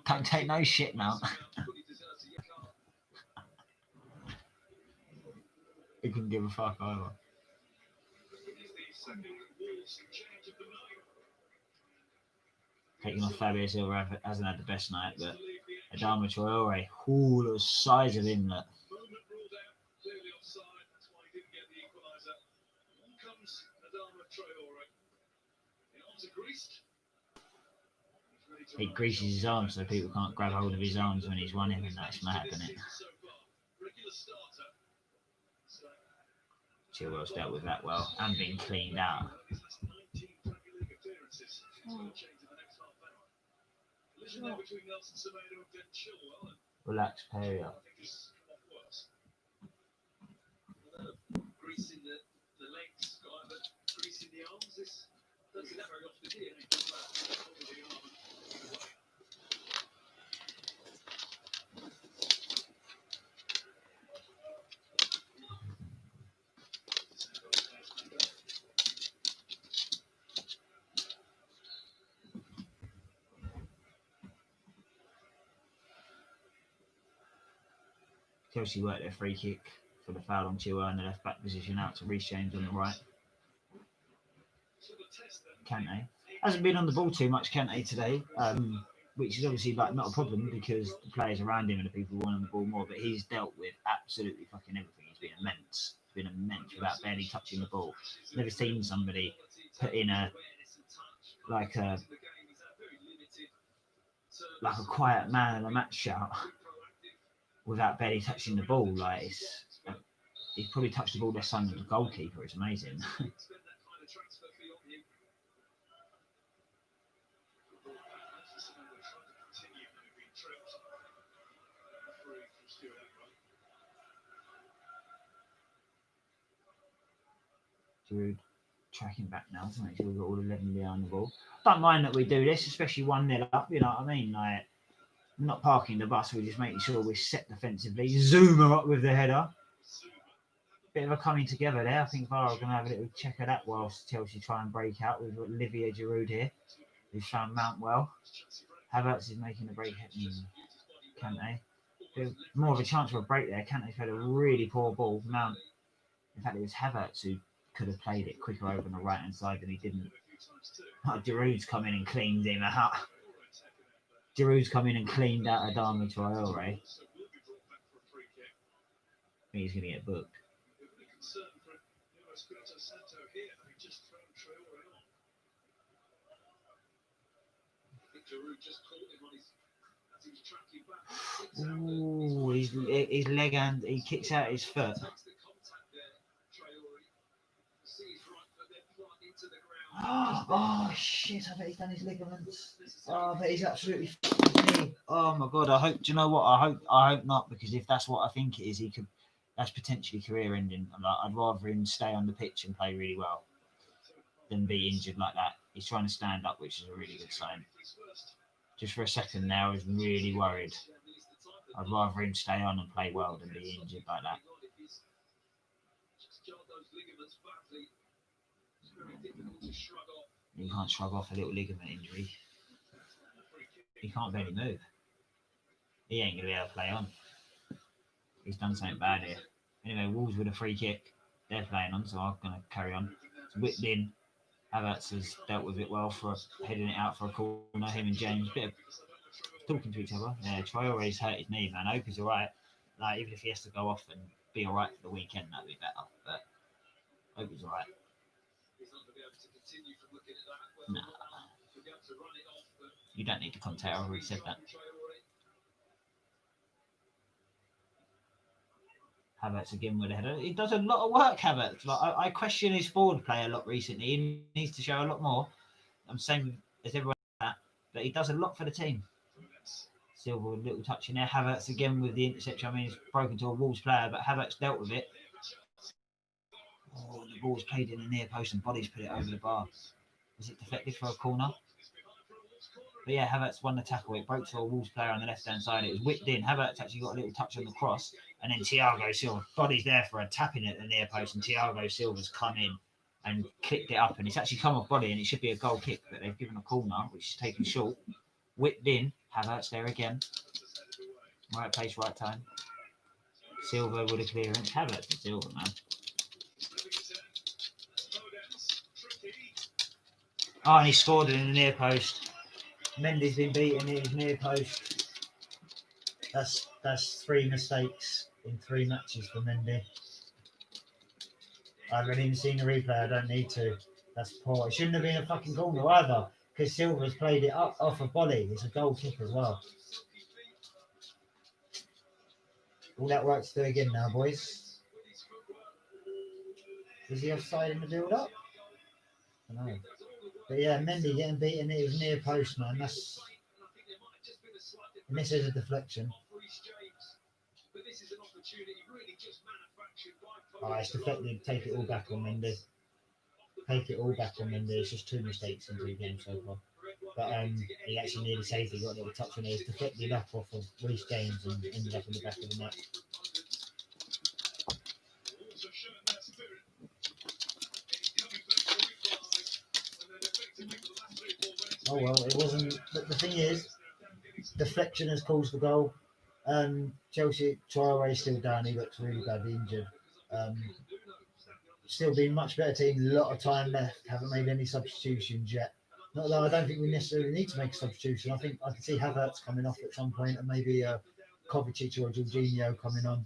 Don't take no shit, Mount. He couldn't give a fuck either. Taking off Fabio Silva hasn't had the best night, but Adama Traore, the size of him, look. He greases his arms so people can't grab hold of his arms when he's running, and that's mad, isn't it? Chilwell's dealt with that well and been cleaned out. Relax, Peria. Greasing the legs, but greasing the arms. This doesn't very often here. Chelsea worked their free kick for the foul on Chilwell in the left back position out to Reece James on the right. Kante hasn't been on the ball too much, Kante, today, which is obviously like not a problem because the players around him are the people who want on the ball more. But he's dealt with absolutely fucking everything. He's been immense. He's been immense without barely touching the ball. Never seen somebody put in a quiet man in a match shout without barely touching the ball. Like he's probably touched the ball less than the goalkeeper. It's amazing. Giroud tracking back now to make sure we've got all 11 behind the ball. Don't mind that we do this, especially 1-0 up, you know what I mean? Like, we're not parking the bus, we're just making sure we're set defensively. Zuma up with the header. Bit of a coming together there. I think VAR are going to have a little check of that whilst Chelsea try and break out. We've got Olivier Giroud here, who's found Mount well. Havertz is making a break. Kante. More of a chance for a break there. Kante's had a really poor ball. Mount, in fact, it was Havertz who could have played it quicker over on the right hand side than he didn't. Giroud's come in and cleaned him out. Giroud's come in and cleaned out Adama Traore. I think he's going to get booked. Ooh, his leg and he kicks out his foot. Oh shit, I bet he's done his ligaments. Oh, I bet he's absolutely f***ing. Oh my god, I hope, do you know what? I hope not, because if that's what I think it is, that's potentially career ending. I'd rather him stay on the pitch and play really well than be injured like that. He's trying to stand up, which is a really good sign. Just for a second now, I was really worried. I'd rather him stay on and play well than be injured like that. You can't shrug off a little ligament injury. He can't barely move. He ain't going to be able to play on. He's done something bad here. Anyway, Wolves with a free kick. They're playing on, so I'm going to carry on. It's whipped in. Havertz has dealt with it well for heading it out for a corner. Him and James, bit of talking to each other. Yeah, Traore's hurt his knee, man. I hope he's all right. Like, even if he has to go off and be all right for the weekend, that'd be better. But I hope he's all right. Nah. You don't need to contact. I already said that. Havertz again with a header. He does a lot of work, Havertz. Like I question his forward play a lot recently. He needs to show a lot more. I'm same as everyone that, but he does a lot for the team. Silva with a little touch in there. Havertz again with the interception. I mean, it's broken to a Wolves player, but Havertz dealt with it. Oh, the ball's played in the near post and Body's put it over the bar. Was it deflected for a corner? But yeah, Havertz won the tackle. It broke to a Wolves player on the left-hand side. It was whipped in. Havertz actually got a little touch on the cross. And then Thiago Silva, Body's there for a tapping at the near post. And Thiago Silva's come in and clipped it up. And it's actually come off Body and it should be a goal kick. But they've given a corner, which is taken short. Whipped in. Havertz there again. Right place, right time. Silva with a clearance. Havertz and Silva, man. Oh, and he scored it in the near post. Mendy's been beaten in his near post. That's 3 mistakes in 3 matches for Mendy. I haven't even seen the replay. I don't need to. That's poor. It shouldn't have been a fucking corner either, because Silva's played it up off a volley. It's a goal kick as well. All that work to do again now, boys. Is he offside in the build-up? I don't know. But yeah, Mendy getting beaten at his near post, man. That's... And this is a deflection. Oh, it's deflected. Take it all back on Mendy. Take it all back on Mendy. It's just 2 mistakes in 2 games so far. But he actually nearly saved it. Got a little touch on it. It's deflected up off of Reece James and ended up in the back of the net. Oh well, it wasn't. But the thing is, deflection has caused the goal. Chelsea, Traore still down. He looks really badly injured. Still been much better team. A lot of time left. Haven't made any substitutions yet. Not that I don't think we necessarily need to make a substitution. I think I can see Havertz coming off at some point, and maybe Kovacic or Jorginho coming on.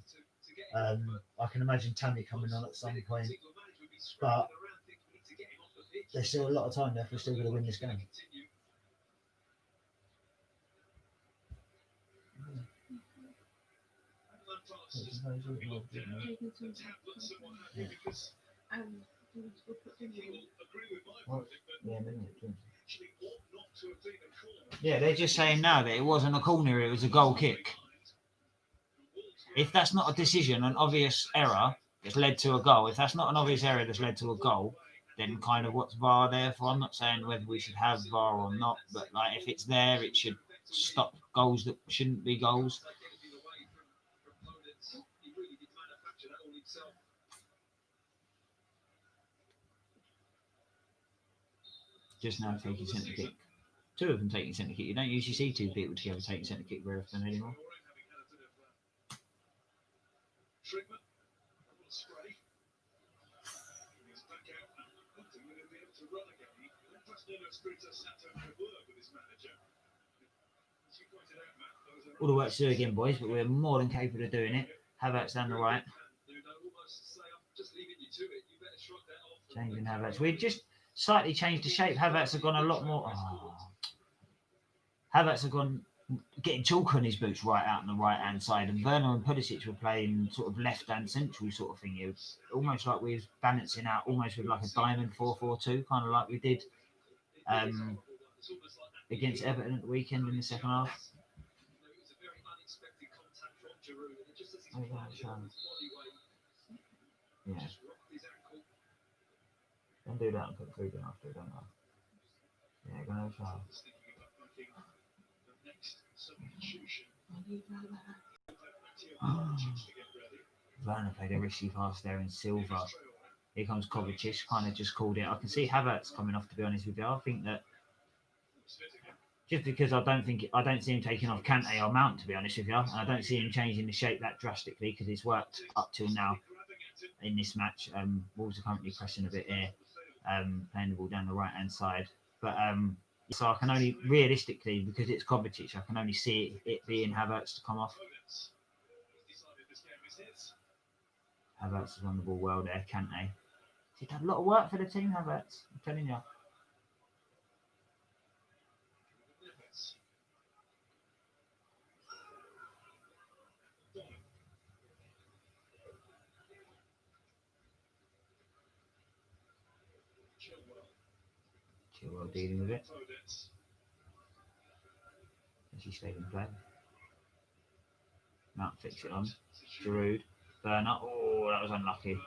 I can imagine Tammy coming on at some point. But there's still a lot of time left. We're still going to win this game. Yeah, they're just saying now that it wasn't a corner, it was a goal kick. If that's not a decision, an obvious error that's led to a goal, if that's not an obvious error that's led to a goal, then kind of what's VAR there for? I'm not saying whether we should have VAR or not, but like if it's there, it should stop goals that shouldn't be goals. Just now taking centre kick. 2 of them taking centre kick. You don't usually see 2 people together taking centre kick very often anymore. All the work to do again, boys, but we're more than capable of doing it. Havertz down the right. Changing Havertz. We just slightly changed the shape. Havertz have gone a lot more. Oh. Havertz have gone getting chalk on his boots right out on the right hand side, and Werner and Pulisic were playing sort of left hand central sort of thing. It was almost like we was balancing out almost with like a diamond 4-4-2, kind of like we did against Everton at the weekend in the second half. Oh, yeah. Don't do that and put food in after, don't I? Yeah, go ahead, Charles. Werner played a risky pass there in Silva. Here comes Kovacic, kind of just called it. I can see Havertz coming off, to be honest with you. I think that just because I don't see him taking off Kante or Mount, to be honest with you. I don't see him changing the shape that drastically because it's worked up till now in this match. Wolves are currently pressing a bit here, playing the ball down the right hand side. But so I can only realistically, because it's Kovacic, I can only see it being Havertz to come off. Havertz has won the ball well there, Kante. He's done a lot of work for the team, Havertz. I'm telling you. well dealing with it. As he stayed in play. Mount fix it on. Giroud. Burner. Oh, that was unlucky.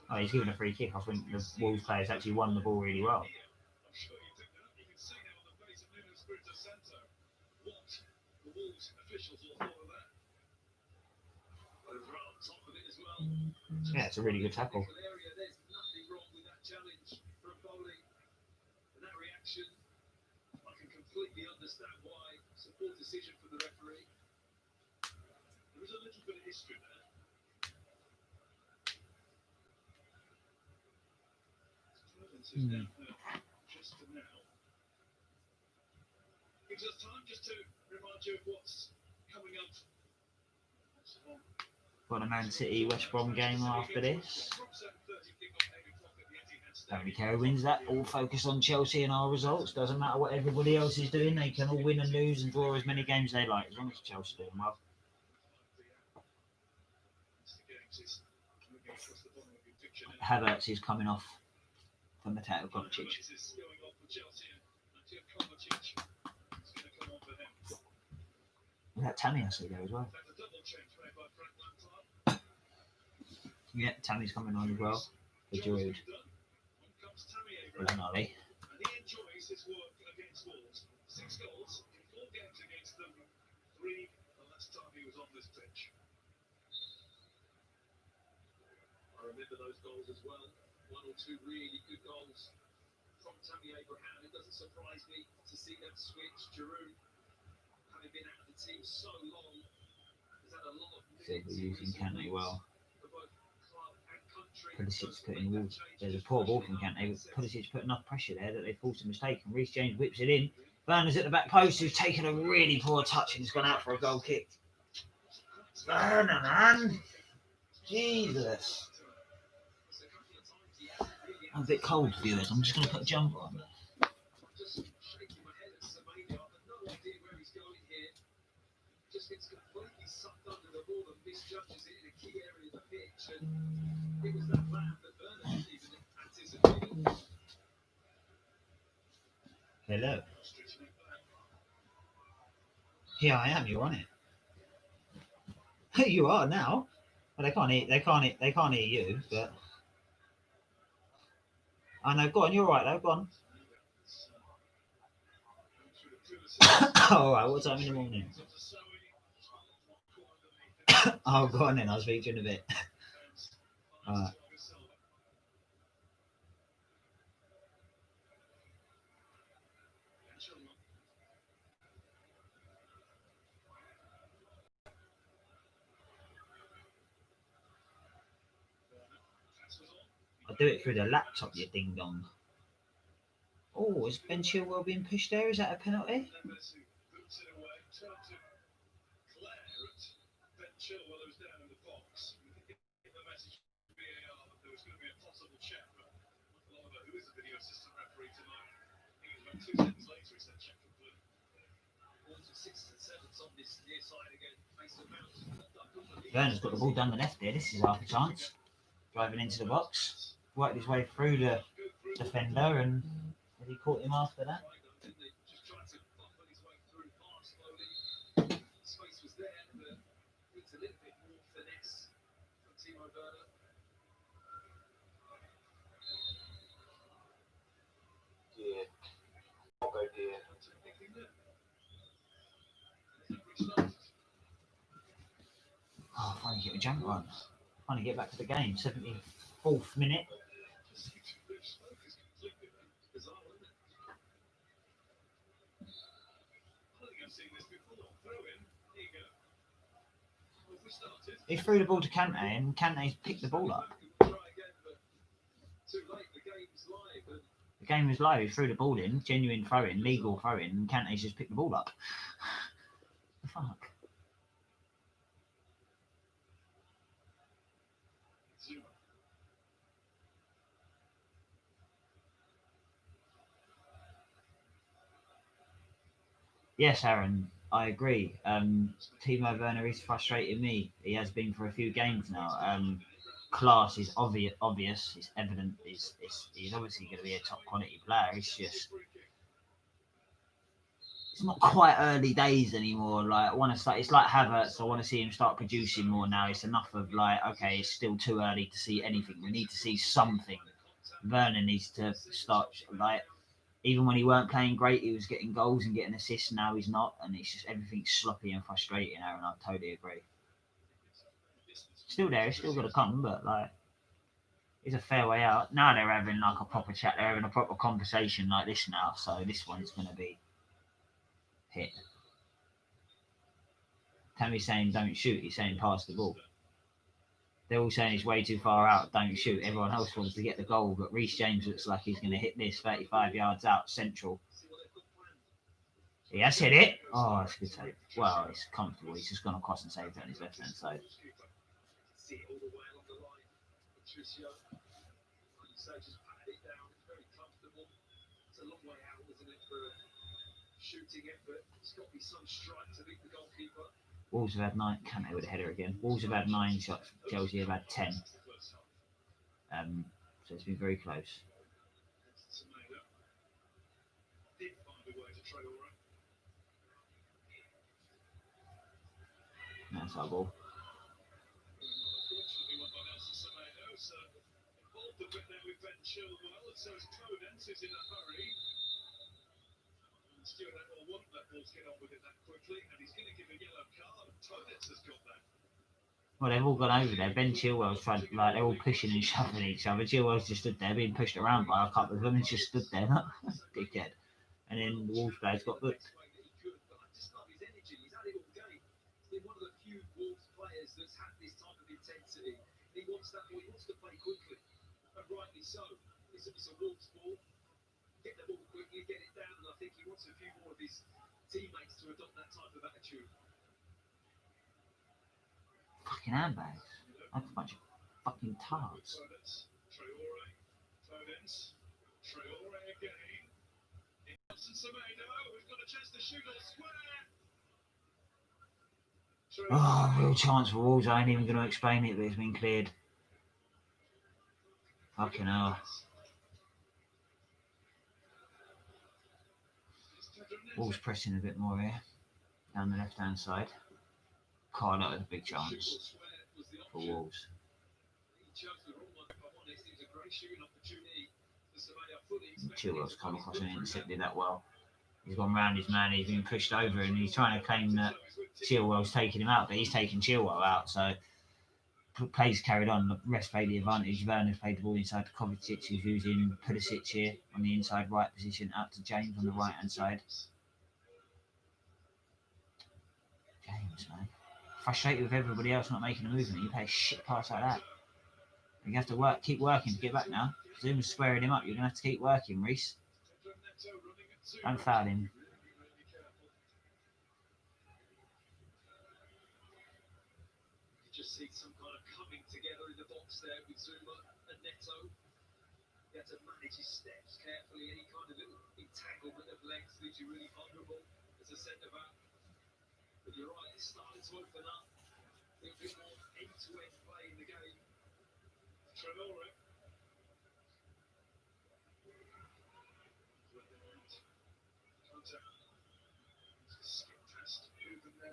Oh, he's given a free kick. I think the Wolves players actually won the ball really well. Yeah, it's a really good tackle. I can completely understand why. It's a poor decision for the referee. There is a little bit of history there. Just for now. Gives us time just to remind you of what's coming up. Got a Man City West Brom game after this. Don't really care who wins that. All focus on Chelsea and our results. Doesn't matter what everybody else is doing. They can all win and lose and draw as many games they like, as long as Chelsea doing well. Havertz is coming off for Mateo Kovacic. That Tammy has to go as well. Yeah, Tammy's coming on as well for Giroud. Ollie. And he enjoys his work against Wolves. 6 goals in 4 games against them. 3 the last time he was on this pitch. I remember those goals as well. 1 or 2 really good goals from Tammy Abraham. It doesn't surprise me to see them switch. Giroud, having been out of the team so long, has had a lot of minutes. Using Kante well. For both club and country. Pulisic's putting all. There's a poor ball from Kante. Pulisic's put enough pressure there that they forced a mistake, and Reece James whips it in. Werner's at the back post, who's taken a really poor touch and has gone out for a goal kick. Werner, man! Jesus! I'm a bit cold, viewers. I'm just going to put a jumper on. Just shaking my head at Semedo. I've no idea where he's going here. Just gets completely sucked under the ball and misjudges it in a key area of the pitch. And it was that man that Werner didn't even anticipate. Hello. Here I am. You're on it. You are now. Well, they can't hear you. But I know. Go on. You're right though. Go on. All right. What time in the morning? Oh, go on then. I'll speak to you in a bit. All right. I'll do it through the laptop, you ding dong. Oh, is Ben Chilwell being pushed there? Is that a penalty? Werner's got the ball down the left there. This is half a chance. Driving into the box. Worked his way through the defender and he caught him after that. Yeah. I'll go there. Oh, finally get my jump on. Finally get back to the game. 74th minute. He threw the ball to Kante and Kante's picked the ball up. The game was live. He threw the ball in, genuine throw-in, legal throw-in, and Kante's just picked the ball up. The fuck? Yes, Aaron, I agree. Timo Werner is frustrating me. He has been for a few games now. class is obvious. It's evident. He's obviously going to be a top quality player. It's not quite early days anymore. Like I want to start. It's like Havertz. I want to see him start producing more now. It's enough of like, okay, it's still too early to see anything. We need to see something. Werner needs to start like. Even when he weren't playing great, he was getting goals and getting assists. Now he's not, and it's just everything's sloppy and frustrating. Aaron, I totally agree. Still there. It's still got to come, but like. It's a fair way out. Now they're having like a proper chat. They're having a proper conversation like this now. So this one's going to be hit. Tammy's saying don't shoot. He's saying pass the ball. They're all saying he's way too far out. Don't shoot. Everyone else wants to get the goal, but Reece James looks like he's going to hit this 35 yards out central. He has hit it. Oh, it's a good save. Well, it's comfortable. He's just gone across and saved it on his left hand side. Just patted it down. It's very comfortable. It's a long way out, isn't it, for a shooting effort? It's got to be some strike to beat the goalkeeper. Wolves have had 9. Kante with a header again. Wolves have had 9 shots. Chelsea have had 10. So it's been very close. That's our ball. The bit there with Ben Chilwell, so it's Podence who's in a hurry. Stuart will want that ball to get on with it that quickly, and he's going to give a yellow card. Podence has got that. Well, they've all gone over there. Ben Chilwell's tried, like, they're all pushing and shoving each other. Chilwell's just stood there being pushed around by a couple of them. He's just stood there, dickhead. And then the Wolves players got booked. I just love his energy. He's had it all game. He's one of the few Wolves players that's had this type of intensity. He wants that ball. He wants to play quickly. And rightly so. It's a Wolves ball. Get the ball quickly, get it down, and I think he wants a few more of his teammates to adopt that type of attitude. Fucking handbags. That's a bunch of fucking tarts. Traore again. Nelson Semedo, who's got a chance to shoot or square. Oh, real chance for Wolves. I ain't even going to explain it, but it's been cleared. Fucking hell. Wolves pressing a bit more here. Down the left-hand side. Carlo with a big chance for Wolves. Chilwell's come across and intercepted that well. He's gone round his man, he's been pushed over and he's trying to claim that Chilwell's taking him out, but he's taking Chilwell out, so plays carried on. The rest played the advantage. Werner's played the ball inside to Kovacic, who's using Pulisic here on the inside right position, out to James on the right hand side. James, man. Frustrated with everybody else not making a movement. You play a shit pass like that. You have to keep working to get back now. Zuma's squaring him up. You're going to have to keep working, Reece. Don't foul him. You just see some kind of coming together in the box there with Zuma and Neto. He had to manage his steps carefully. Any kind of little entanglement of legs leaves you really vulnerable as a centre-back. But you're right, it's starting to open up. A bit more end-to-end play in the game. Traore.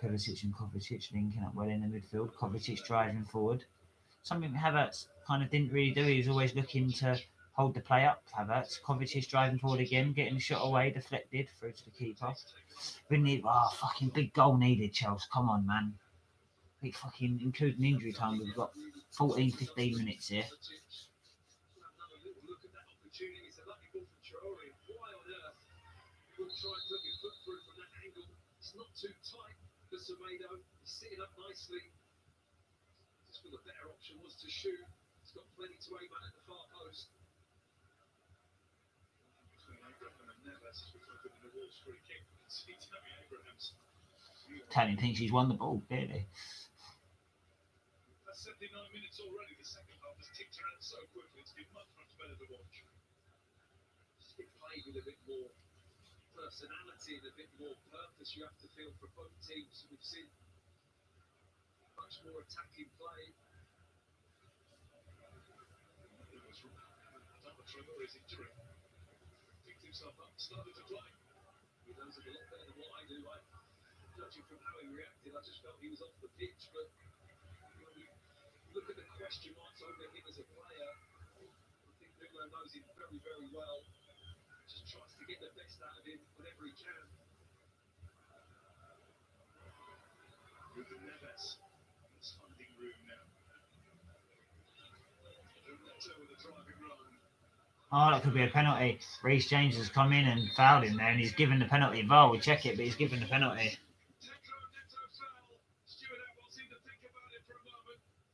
Pulisic and Kovacic linking up well in the midfield. Kovacic driving forward. Something Havertz kind of didn't really do. He was always looking to hold the play up. Havertz. Kovacic driving forward again, getting the shot away, deflected through to the keeper. We need fucking big goal needed, Chelsea. Come on, man. Big fucking, including injury time, we've got 14, 15 minutes here. Not too tight for Semedo. He's sitting up nicely. Just feel the better option was to shoot. He's got plenty to aim at the far post. Tony thinks he's won the ball, clearly. That's 79 minutes already. The second half has ticked around so quickly. It's been much, much better to watch. Just get played with a bit more personality and a bit more purpose. You have to feel for both teams. We've seen much more attacking play. Traore's injury. Picked himself up, started to play. He knows it a lot better than what I do. Judging from how he reacted, I just felt he was off the pitch. But you look at the question marks over him as a player. I think Nuno knows him very, very well. Just tries to get the best out of him whenever he can. With the Neves, it's funding room now. Neto with a driving run. Oh, that could be a penalty. Reece James has come in and fouled him there, and he's given the penalty. VAR will check it, but he's given the penalty.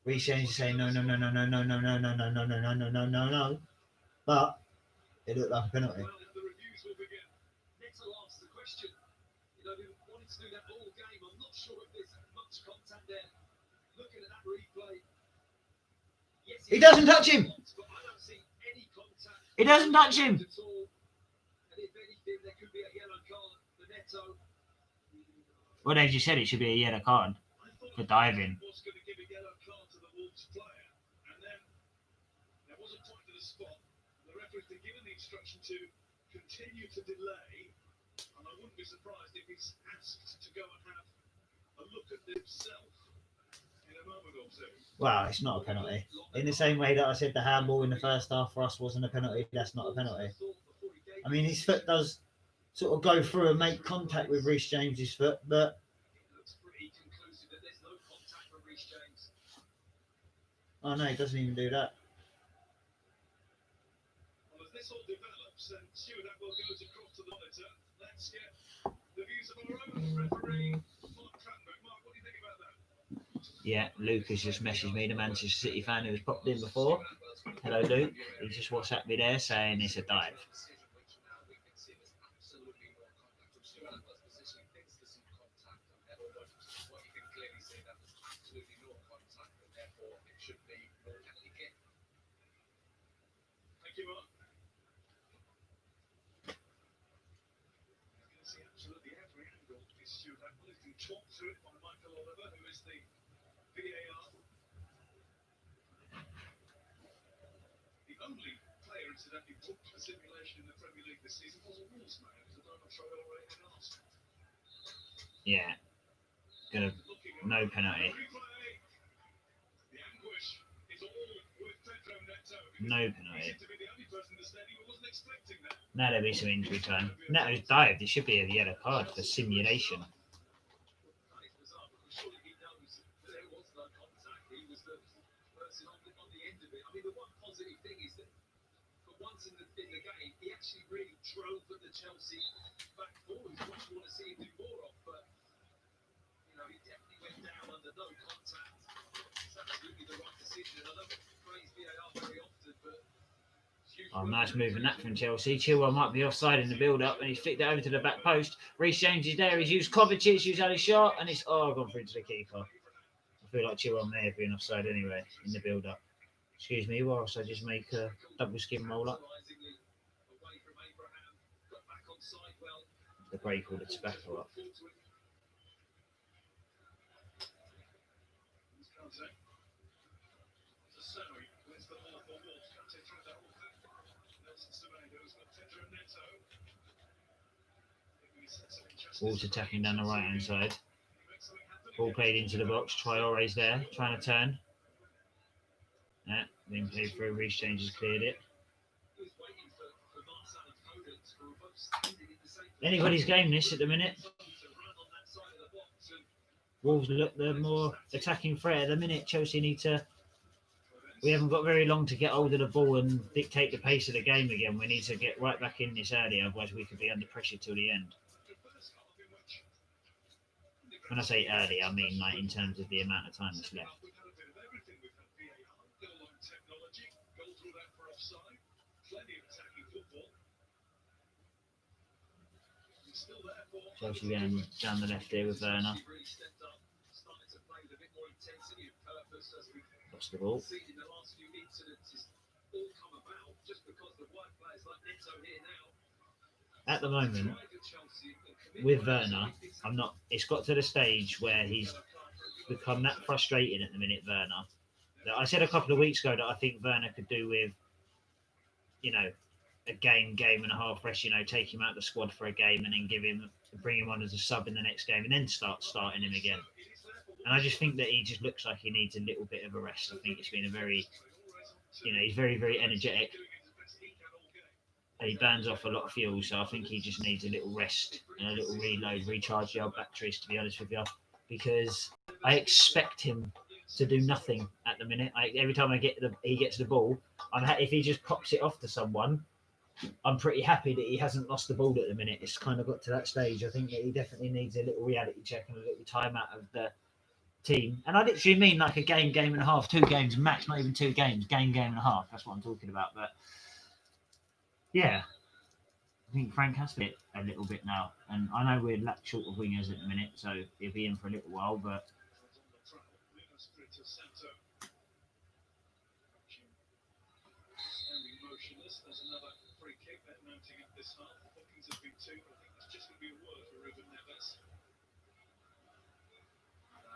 Reece James is saying no, no, no, no, no, no, no, no, no, no, no, no, no, no, no, no, no. But it looked like a penalty. Well, the reviews will begin. Neto asked the question. You know, he wanted to do that all game. I'm not sure if there's much contact there. Looking at that replay. Yes, He doesn't touch him. But I don't see any contact. He doesn't touch him. At all. And if anything, there could be a yellow card for Neto. Well, they just said it should be a yellow card for diving. Was going to give a yellow card to the Wolves player, and then there was a point to the spot. The referee's been given the instruction to continue to delay, and I wouldn't be surprised if he's asked to go and have a look at himself in a moment or two. Well, it's not a penalty. In the same way that I said the handball in the first half for us wasn't a penalty, that's not a penalty. I mean, his foot does sort of go through and make contact with Reece James's foot, but It looks pretty conclusive that there's no contact from Reece James. oh no, he doesn't even do that. Well, as this all develops, and Stuart Atwell goes across to the monitor, let's get the views of our own referee, Mark Cranbrook. Mark, what do you think about that? Yeah, Lucas just messaged me, the Manchester City fan who was popped in before. Hello, Luke. He just WhatsApped me there saying it's a dive. Thank you, Mark. You can see absolutely every angle is Stuart Atwell. He's been talked through it by Michael Oliver, who is the VAR. The only player, incidentally, booked for simulation in the Premier League this season was a Wolves man. It was Adama Traore and Arsenal. Yeah, gonna no penalty. Replay. The anguish is all with Pedro Neto. No He penalty. seemed to be the only person in the stadium who wasn't expecting that. Now there'll be some injury time. Neto's dived. It should be a yellow card for simulation. That is bizarre because surely he knows that there was no contact. He was the person on the end of it. I mean, the one positive thing is that for once in the game, he actually really drove at the Chelsea back forwards, which you want to see him do more of. But you know, he definitely went down under no contact. It's absolutely the right decision. I don't praise VAR very often, but Oh, nice moving that from Chelsea. Chilwell might be offside in the build-up, and he's flicked it over to the back post. Reece James is there. He's used Kovacic, he's had a shot, and it's gone through to the keeper. I feel like Chilwell may have been offside anyway in the build-up. Excuse me, whilst I just make a double skin roll-up. surprisingly away from Abraham, got back on side well. The break or the tobacco up. Wolves attacking down the right-hand side. Ball played into the box. Traore's there, trying to turn. Yeah, being played through. Reece James has cleared it. Anybody's game this at the minute. Wolves look the more attacking threat at the minute. Chelsea need to. We haven't got very long to get hold of the ball and dictate the pace of the game again. We need to get right back in this early, otherwise we could be under pressure till the end. When I say early, I mean like in terms of the amount of time that's left. Chelsea going down the left here with Werner. Lost the ball. At the moment, with Werner, I'm not. It's got to the stage where he's become that frustrating at the minute, Werner. That I said a couple of weeks ago that I think Werner could do with you know, a game and a half rest, you know, take him out of the squad for a game and then bring him on as a sub in the next game and then starting him again. And I just think that he just looks like he needs a little bit of a rest. I think it's been a very, you know, he's very, very energetic. And he burns off a lot of fuel, so I think he just needs a little rest and a little reload, recharge the old batteries, to be honest with you. Because I expect him to do nothing at the minute. Every time he gets the ball, if he just pops it off to someone, I'm pretty happy that he hasn't lost the ball at the minute. It's kind of got to that stage. I think that he definitely needs a little reality check and a little time out of the team. And I literally mean like a game and a half, 2 games max, not even 2 games, game and a half. That's what I'm talking about. But yeah, I think Frank has to hit a little bit now. And I know we're short of wingers at the minute, so he'll be in for a little while. But There's another free kick that mounting up this half. Bookings have been 2, but I think that's just going to be a word for Ruben Neves.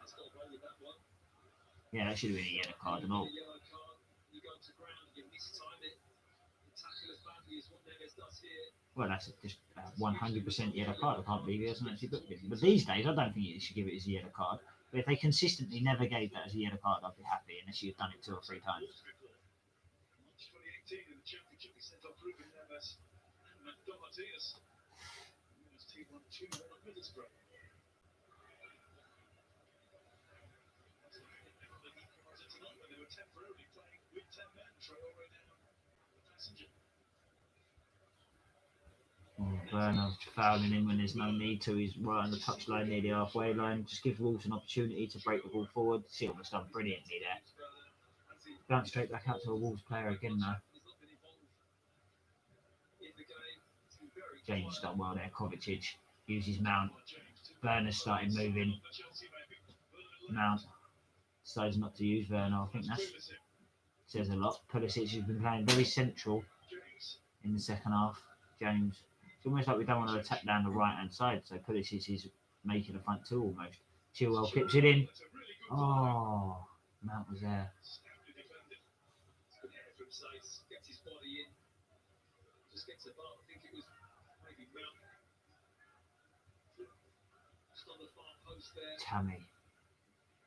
He's got away with that one. yeah, that should have been a yellow card and all. Yellow card. You go to ground, you mistime it. You tackle as badly as what Neves does here. Well, that's just 100% yellow card. I can't believe he hasn't actually booked it. But these days, I don't think you should give it as a yellow card. But if they consistently never gave that as a yellow card, I'd be happy, unless you've done it 2 or 3 times. March 2018 in the Championship, he sent off Ruben Neves and Matthias. His team won 2-1 at Middlesbrough. Tonight when they were temporarily playing with 10 men, Traore now the passenger. Werner fouling him when there's no need to. He's right on the touchline near the halfway line. Just give Wolves an opportunity to break the ball forward. Silva's done brilliantly there. Bounce straight back out to a Wolves player again now. James done well there. Kovacic uses Mount. Werner's started moving. Mount decides not to use Werner. I think that says a lot. Pulisic has been playing very central in the second half. James. It's almost like we don't want to attack down the right-hand side, so Pulisic is making a front 2 almost. Chilwell clips it in. Oh, Mount was there. Gets his body in. Just gets a bar. I think it was maybe Mount. Just on the far post there. Tammy.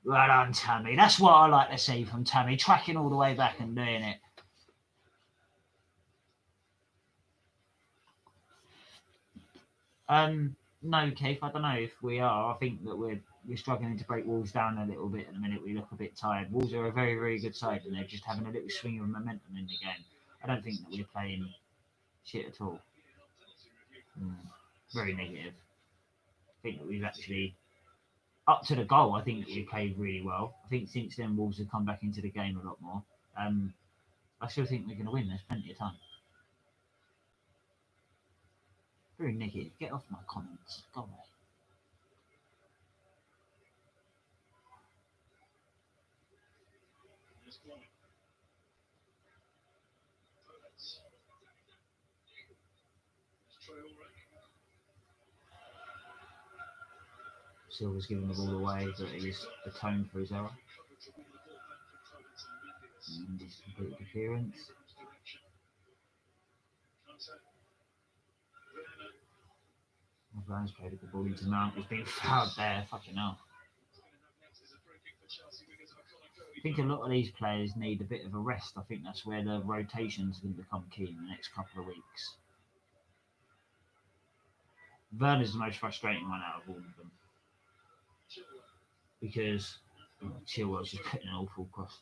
Well done, Tammy. That's what I like to see from Tammy. Tracking all the way back and doing it. No, Keith, I don't know if we are. I think that we're struggling to break Wolves down a little bit at the minute. We look a bit tired. Wolves are a very, very good side, and they're just having a little swing of momentum in the game. I don't think that we're playing shit at all. Very negative. I think that we've actually, up to the goal, I think we played really well. I think since then, Wolves have come back into the game a lot more. I still think we're going to win. There's plenty of time. Very negative. Get off my comments. Go away. Silva's giving the ball away, but he's atoned for his error. And his complete appearance. Brown's played a good ball into Mount. He's been fouled there. Fucking hell. I think a lot of these players need a bit of a rest. I think that's where the rotations can become key in the next couple of weeks. Werner's the most frustrating one out of all of them. Because Chilwell's just putting an awful cross.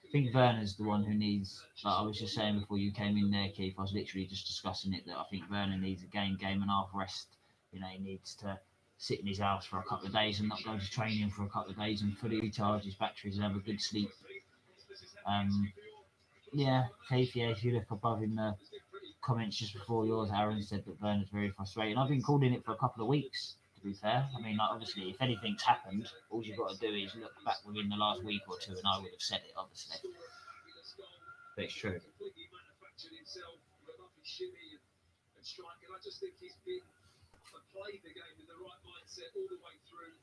I think Werner's the one who needs, like I was just saying before you came in there, Keith, I was literally just discussing it, that I think Werner needs a game and a half rest. You know, he needs to sit in his house for a couple of days and not go to training for a couple of days and fully recharge his batteries and have a good sleep. Yeah, Keith, yeah, if you look above in the comments just before yours, Aaron said that Werner's very frustrating. I've been calling it for a couple of weeks, to be fair. I mean, like, obviously, if anything's happened, all you've got to do is look back within the last week or 2, and I would have said it, obviously. But it's true. I just think he's been played the game with the right mindset all the way through.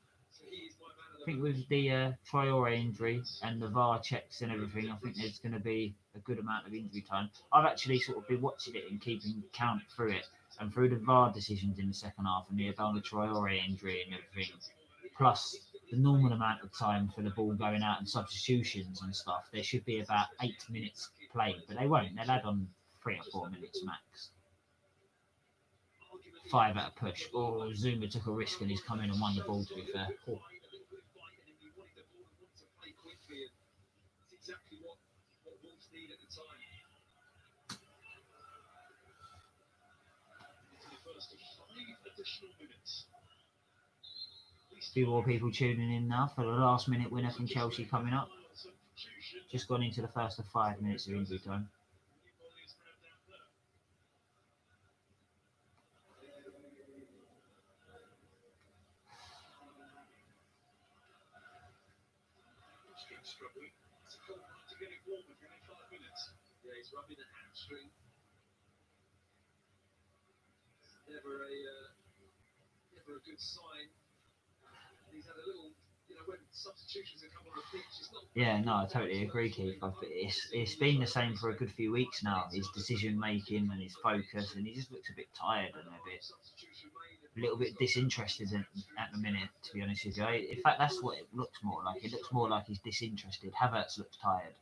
I think with the Traore injury and the VAR checks and everything, I think there's going to be a good amount of injury time. I've actually sort of been watching it and keeping count through it, and through the VAR decisions in the second half and the Obama Traore injury and everything, plus the normal amount of time for the ball going out and substitutions and stuff, there should be about 8 minutes played, but they won't. They'll add on 3 or 4 minutes max. 5 at a push. Oh, Zuma took a risk and he's come in and won the ball, to be fair. Oh. Exactly what Wolves need at the time. Into the first of 5 additional minutes. A few more people tuning in now for the last minute winner from Chelsea coming up. Just gone into the first of 5 minutes of injury time. Struggling. It's a cold to get it warm again in 5 minutes. Yeah, he's rubbing the hamstring. Never a good sign. He's had a little, when substitutions have come on the pitch, it's not. Yeah, no, I totally agree, Keith. It's been the same for a good few weeks now. His decision making and his focus, and he just looks a bit tired and a little bit disinterested at the minute, to be honest with you. In fact, that's what it looks more like. It looks more like he's disinterested. Havertz looks tired.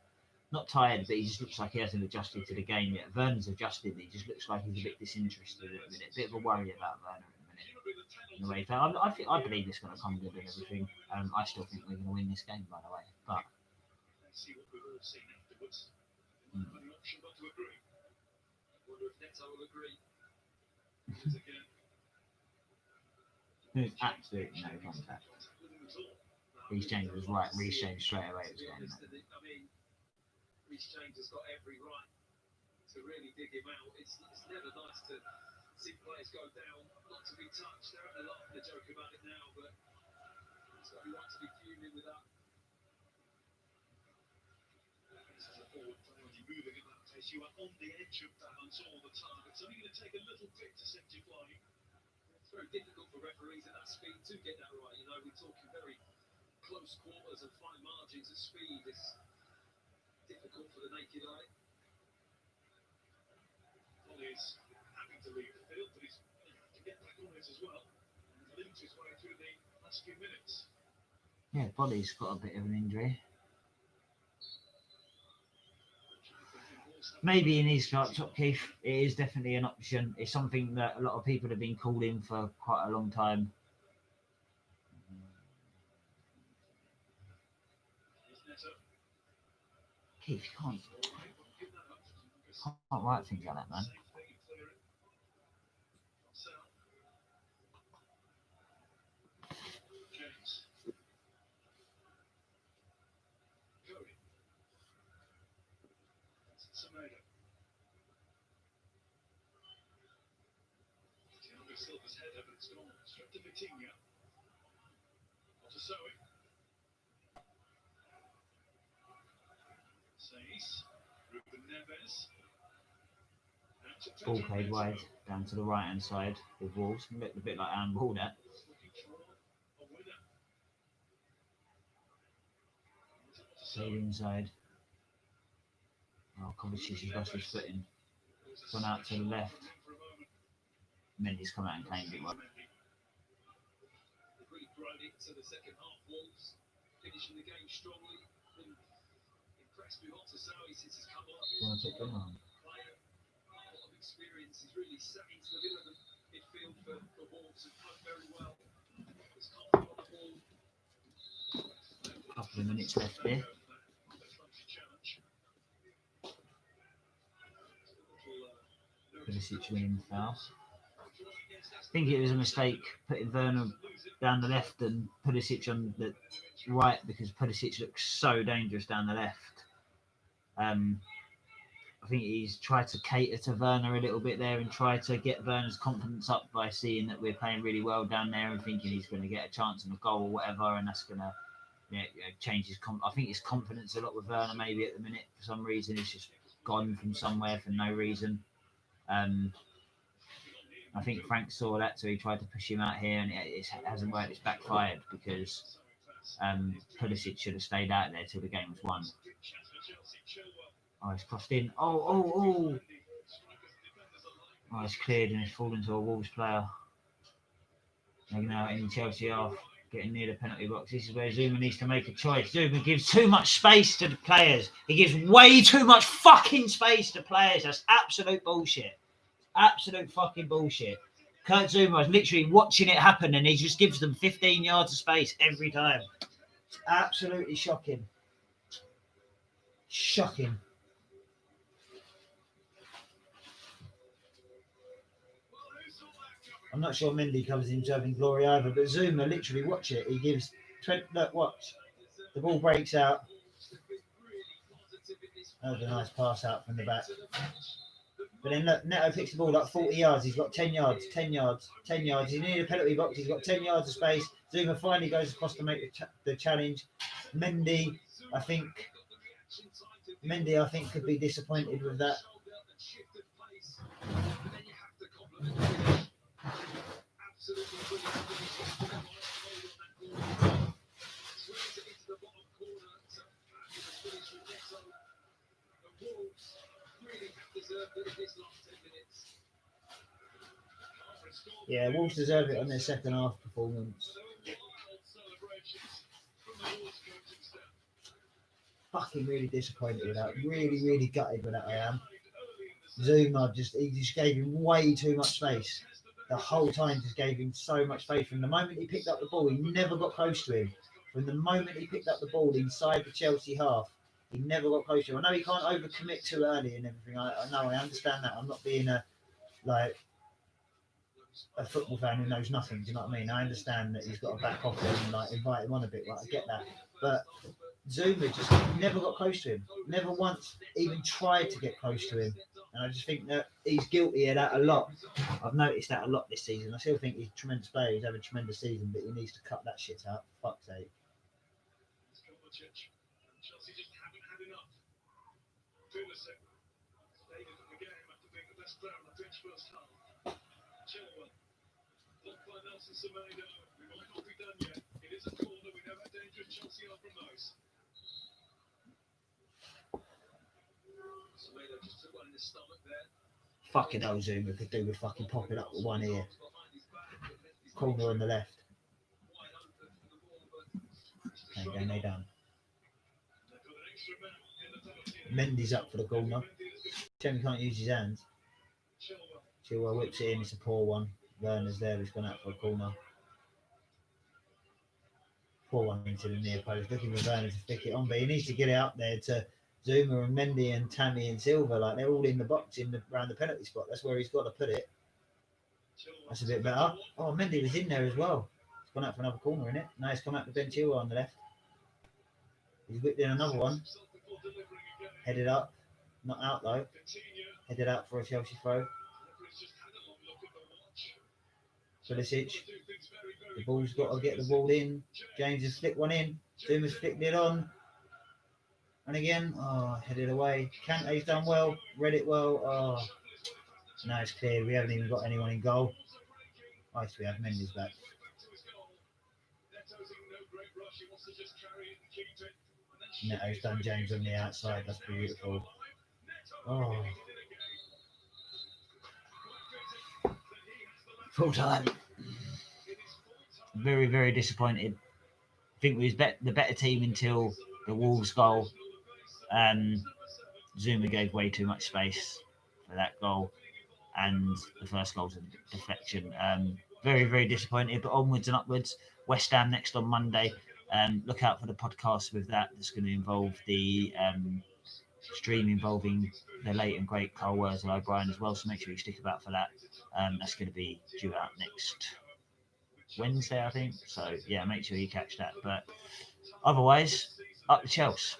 Not tired, but he just looks like he hasn't adjusted to the game yet. Werner's adjusted. He just looks like he's a bit disinterested at the minute. A bit of a worry about Werner at the minute. In the way, I believe it's going to come good and everything. I still think we're going to win this game, by the way. But See what we've all seen afterwards. The option not to agree. I wonder if Neto will agree. Again. there's absolutely no contact. Reece James was right. Reece James straight away was gone. I mean, Reece James has got every right to really dig him out. It's never nice to see players go down, not to be touched. They're having a laugh and a joke about it now, but it's got to be right to be fuming with that. This is a forward player when you're moving at that pace. You are on the edge of balance all the time. It's only going to take a little bit to send you flying. It's very difficult for referees at that speed to get that right. We're talking very close quarters and fine margins at speed. It's difficult for the naked eye. Ollie is having to leave the field, but he's to get back on it as well. And leads his way through the last few minutes. Yeah, Body's got a bit of an injury. Maybe in his top Keith, it is definitely an option. It's something that a lot of people have been calling for quite a long time. Keith, you can't write things like that, man. Silva's header, but it's gone straight to Vitinha. Otasoe. Says Ruben Neves. Ball played wide down to the right hand side with Wolves. Looked a bit like handball that. Played inside. Oh, Kovacic has lost his footing. Gone out to the left. Mendy's come out and claimed it well. Really grown into the second half. Wolves finishing the game strongly. Been impressed with Otasoe since he's come up. Want to pick them on? Player, a lot of experience. He's really sat into the middle of the midfield for Wolves and played very well. He's confident on the ball. Couple of minutes left here. Pulisic winning the foul. I think it was a mistake putting Werner down the left and Pulisic on the right because Pulisic looks so dangerous down the left. I think he's tried to cater to Werner a little bit there and try to get Werner's confidence up by seeing that we're playing really well down there and thinking he's going to get a chance on a goal or whatever, and that's going to change his I think his confidence a lot with Werner maybe at the minute for some reason. It's just gone from somewhere for no reason. I think Frank saw that, so he tried to push him out here, and it hasn't worked. It's backfired because Pulisic should have stayed out there till the game was won. Oh, it's crossed in. Oh, it's cleared and it's fallen to a Wolves player. They're now in Chelsea half, getting near the penalty box. This is where Zuma needs to make a choice. Zuma gives too much space to the players. He gives way too much fucking space to players. That's absolute bullshit. Absolute fucking bullshit. Kurt Zuma is literally watching it happen and he just gives them 15 yards of space every time. It's absolutely shocking. Shocking. I'm not sure Mendy covers himself in glory either, but Zuma, literally, watch it. He gives, look, watch. The ball breaks out. That was a nice pass out from the back. But then look, Neto picks the ball like 40 yards. He's got 10 yards, 10 yards, 10 yards. He's near the penalty box. He's got 10 yards of space. Zuma finally goes across to make the challenge. Mendy, I think, could be disappointed with that. Yeah, Wolves deserve it on their second half performance. Fucking really disappointed with that. Really, really gutted with that I am. Zuma he just gave him way too much space. The whole time just gave him so much space. From the moment he picked up the ball, he never got close to him. From the moment he picked up the ball inside the Chelsea half, he never got close to him. I know he can't overcommit too early and everything. I know, I understand that. I'm not being a football fan who knows nothing. Do you know what I mean? I understand that he's got to back off and invite him on a bit. Like, I get that, but Zuma just never got close to him. Never once even tried to get close to him. And I just think that he's guilty of that a lot. I've noticed that a lot this season. I still think he's a tremendous player. He's having a tremendous season, but he needs to cut that shit out. For fuck's sake. Chelsea just haven't had enough. Pulisic stayed in the game after being the best player on the pitch first half. Chilwell, blocked by Nelson Semedo. We might not be done yet. It is a corner. We know how dangerous Chelsea are from those. Semedo just took one in his stomach there. Fucking hell, Zuma could do with fucking popping up with one ear. Corner on the left. Okay, they done. Mendy's up for the corner. Jamie can't use his hands. Chilwell whips it in. It's a poor one. Werner's there. He's gone out for a corner. Poor one into the near post. Looking for Werner to flick it on, but he needs to get it up there to Zuma and Mendy and Tammy and Silva. Like, they're all in the box around the penalty spot. That's where he's got to put it. That's a bit better. Oh, Mendy was in there as well. He's gone out for another corner in it. Now he's come out to Ben Chilwell on the left. He's whipped in another one. Headed up. Not out though. Headed out for a Chelsea throw. Pulisic. The ball's got to get the ball in. James has flicked one in. Zuma's flicked it on. And again, headed away. Kante's done well. Read it well. Oh, now it's cleared. We haven't even got anyone in goal. I see we have Mendes back. Neto's done James on the outside. That's beautiful. Oh. Full time. Very, very disappointed. I think we was the better team until the Wolves goal. Zuma gave way too much space for that goal, and the first goal's a deflection. Very, very disappointed, but onwards and upwards. West Ham next on Monday. Look out for the podcast with that. That's going to involve the stream involving the late and great Carl Wurzel O'Brien as well, so make sure you stick about for that. That's going to be due out next Wednesday, I think. So, yeah, make sure you catch that. But otherwise, up the Chelsea.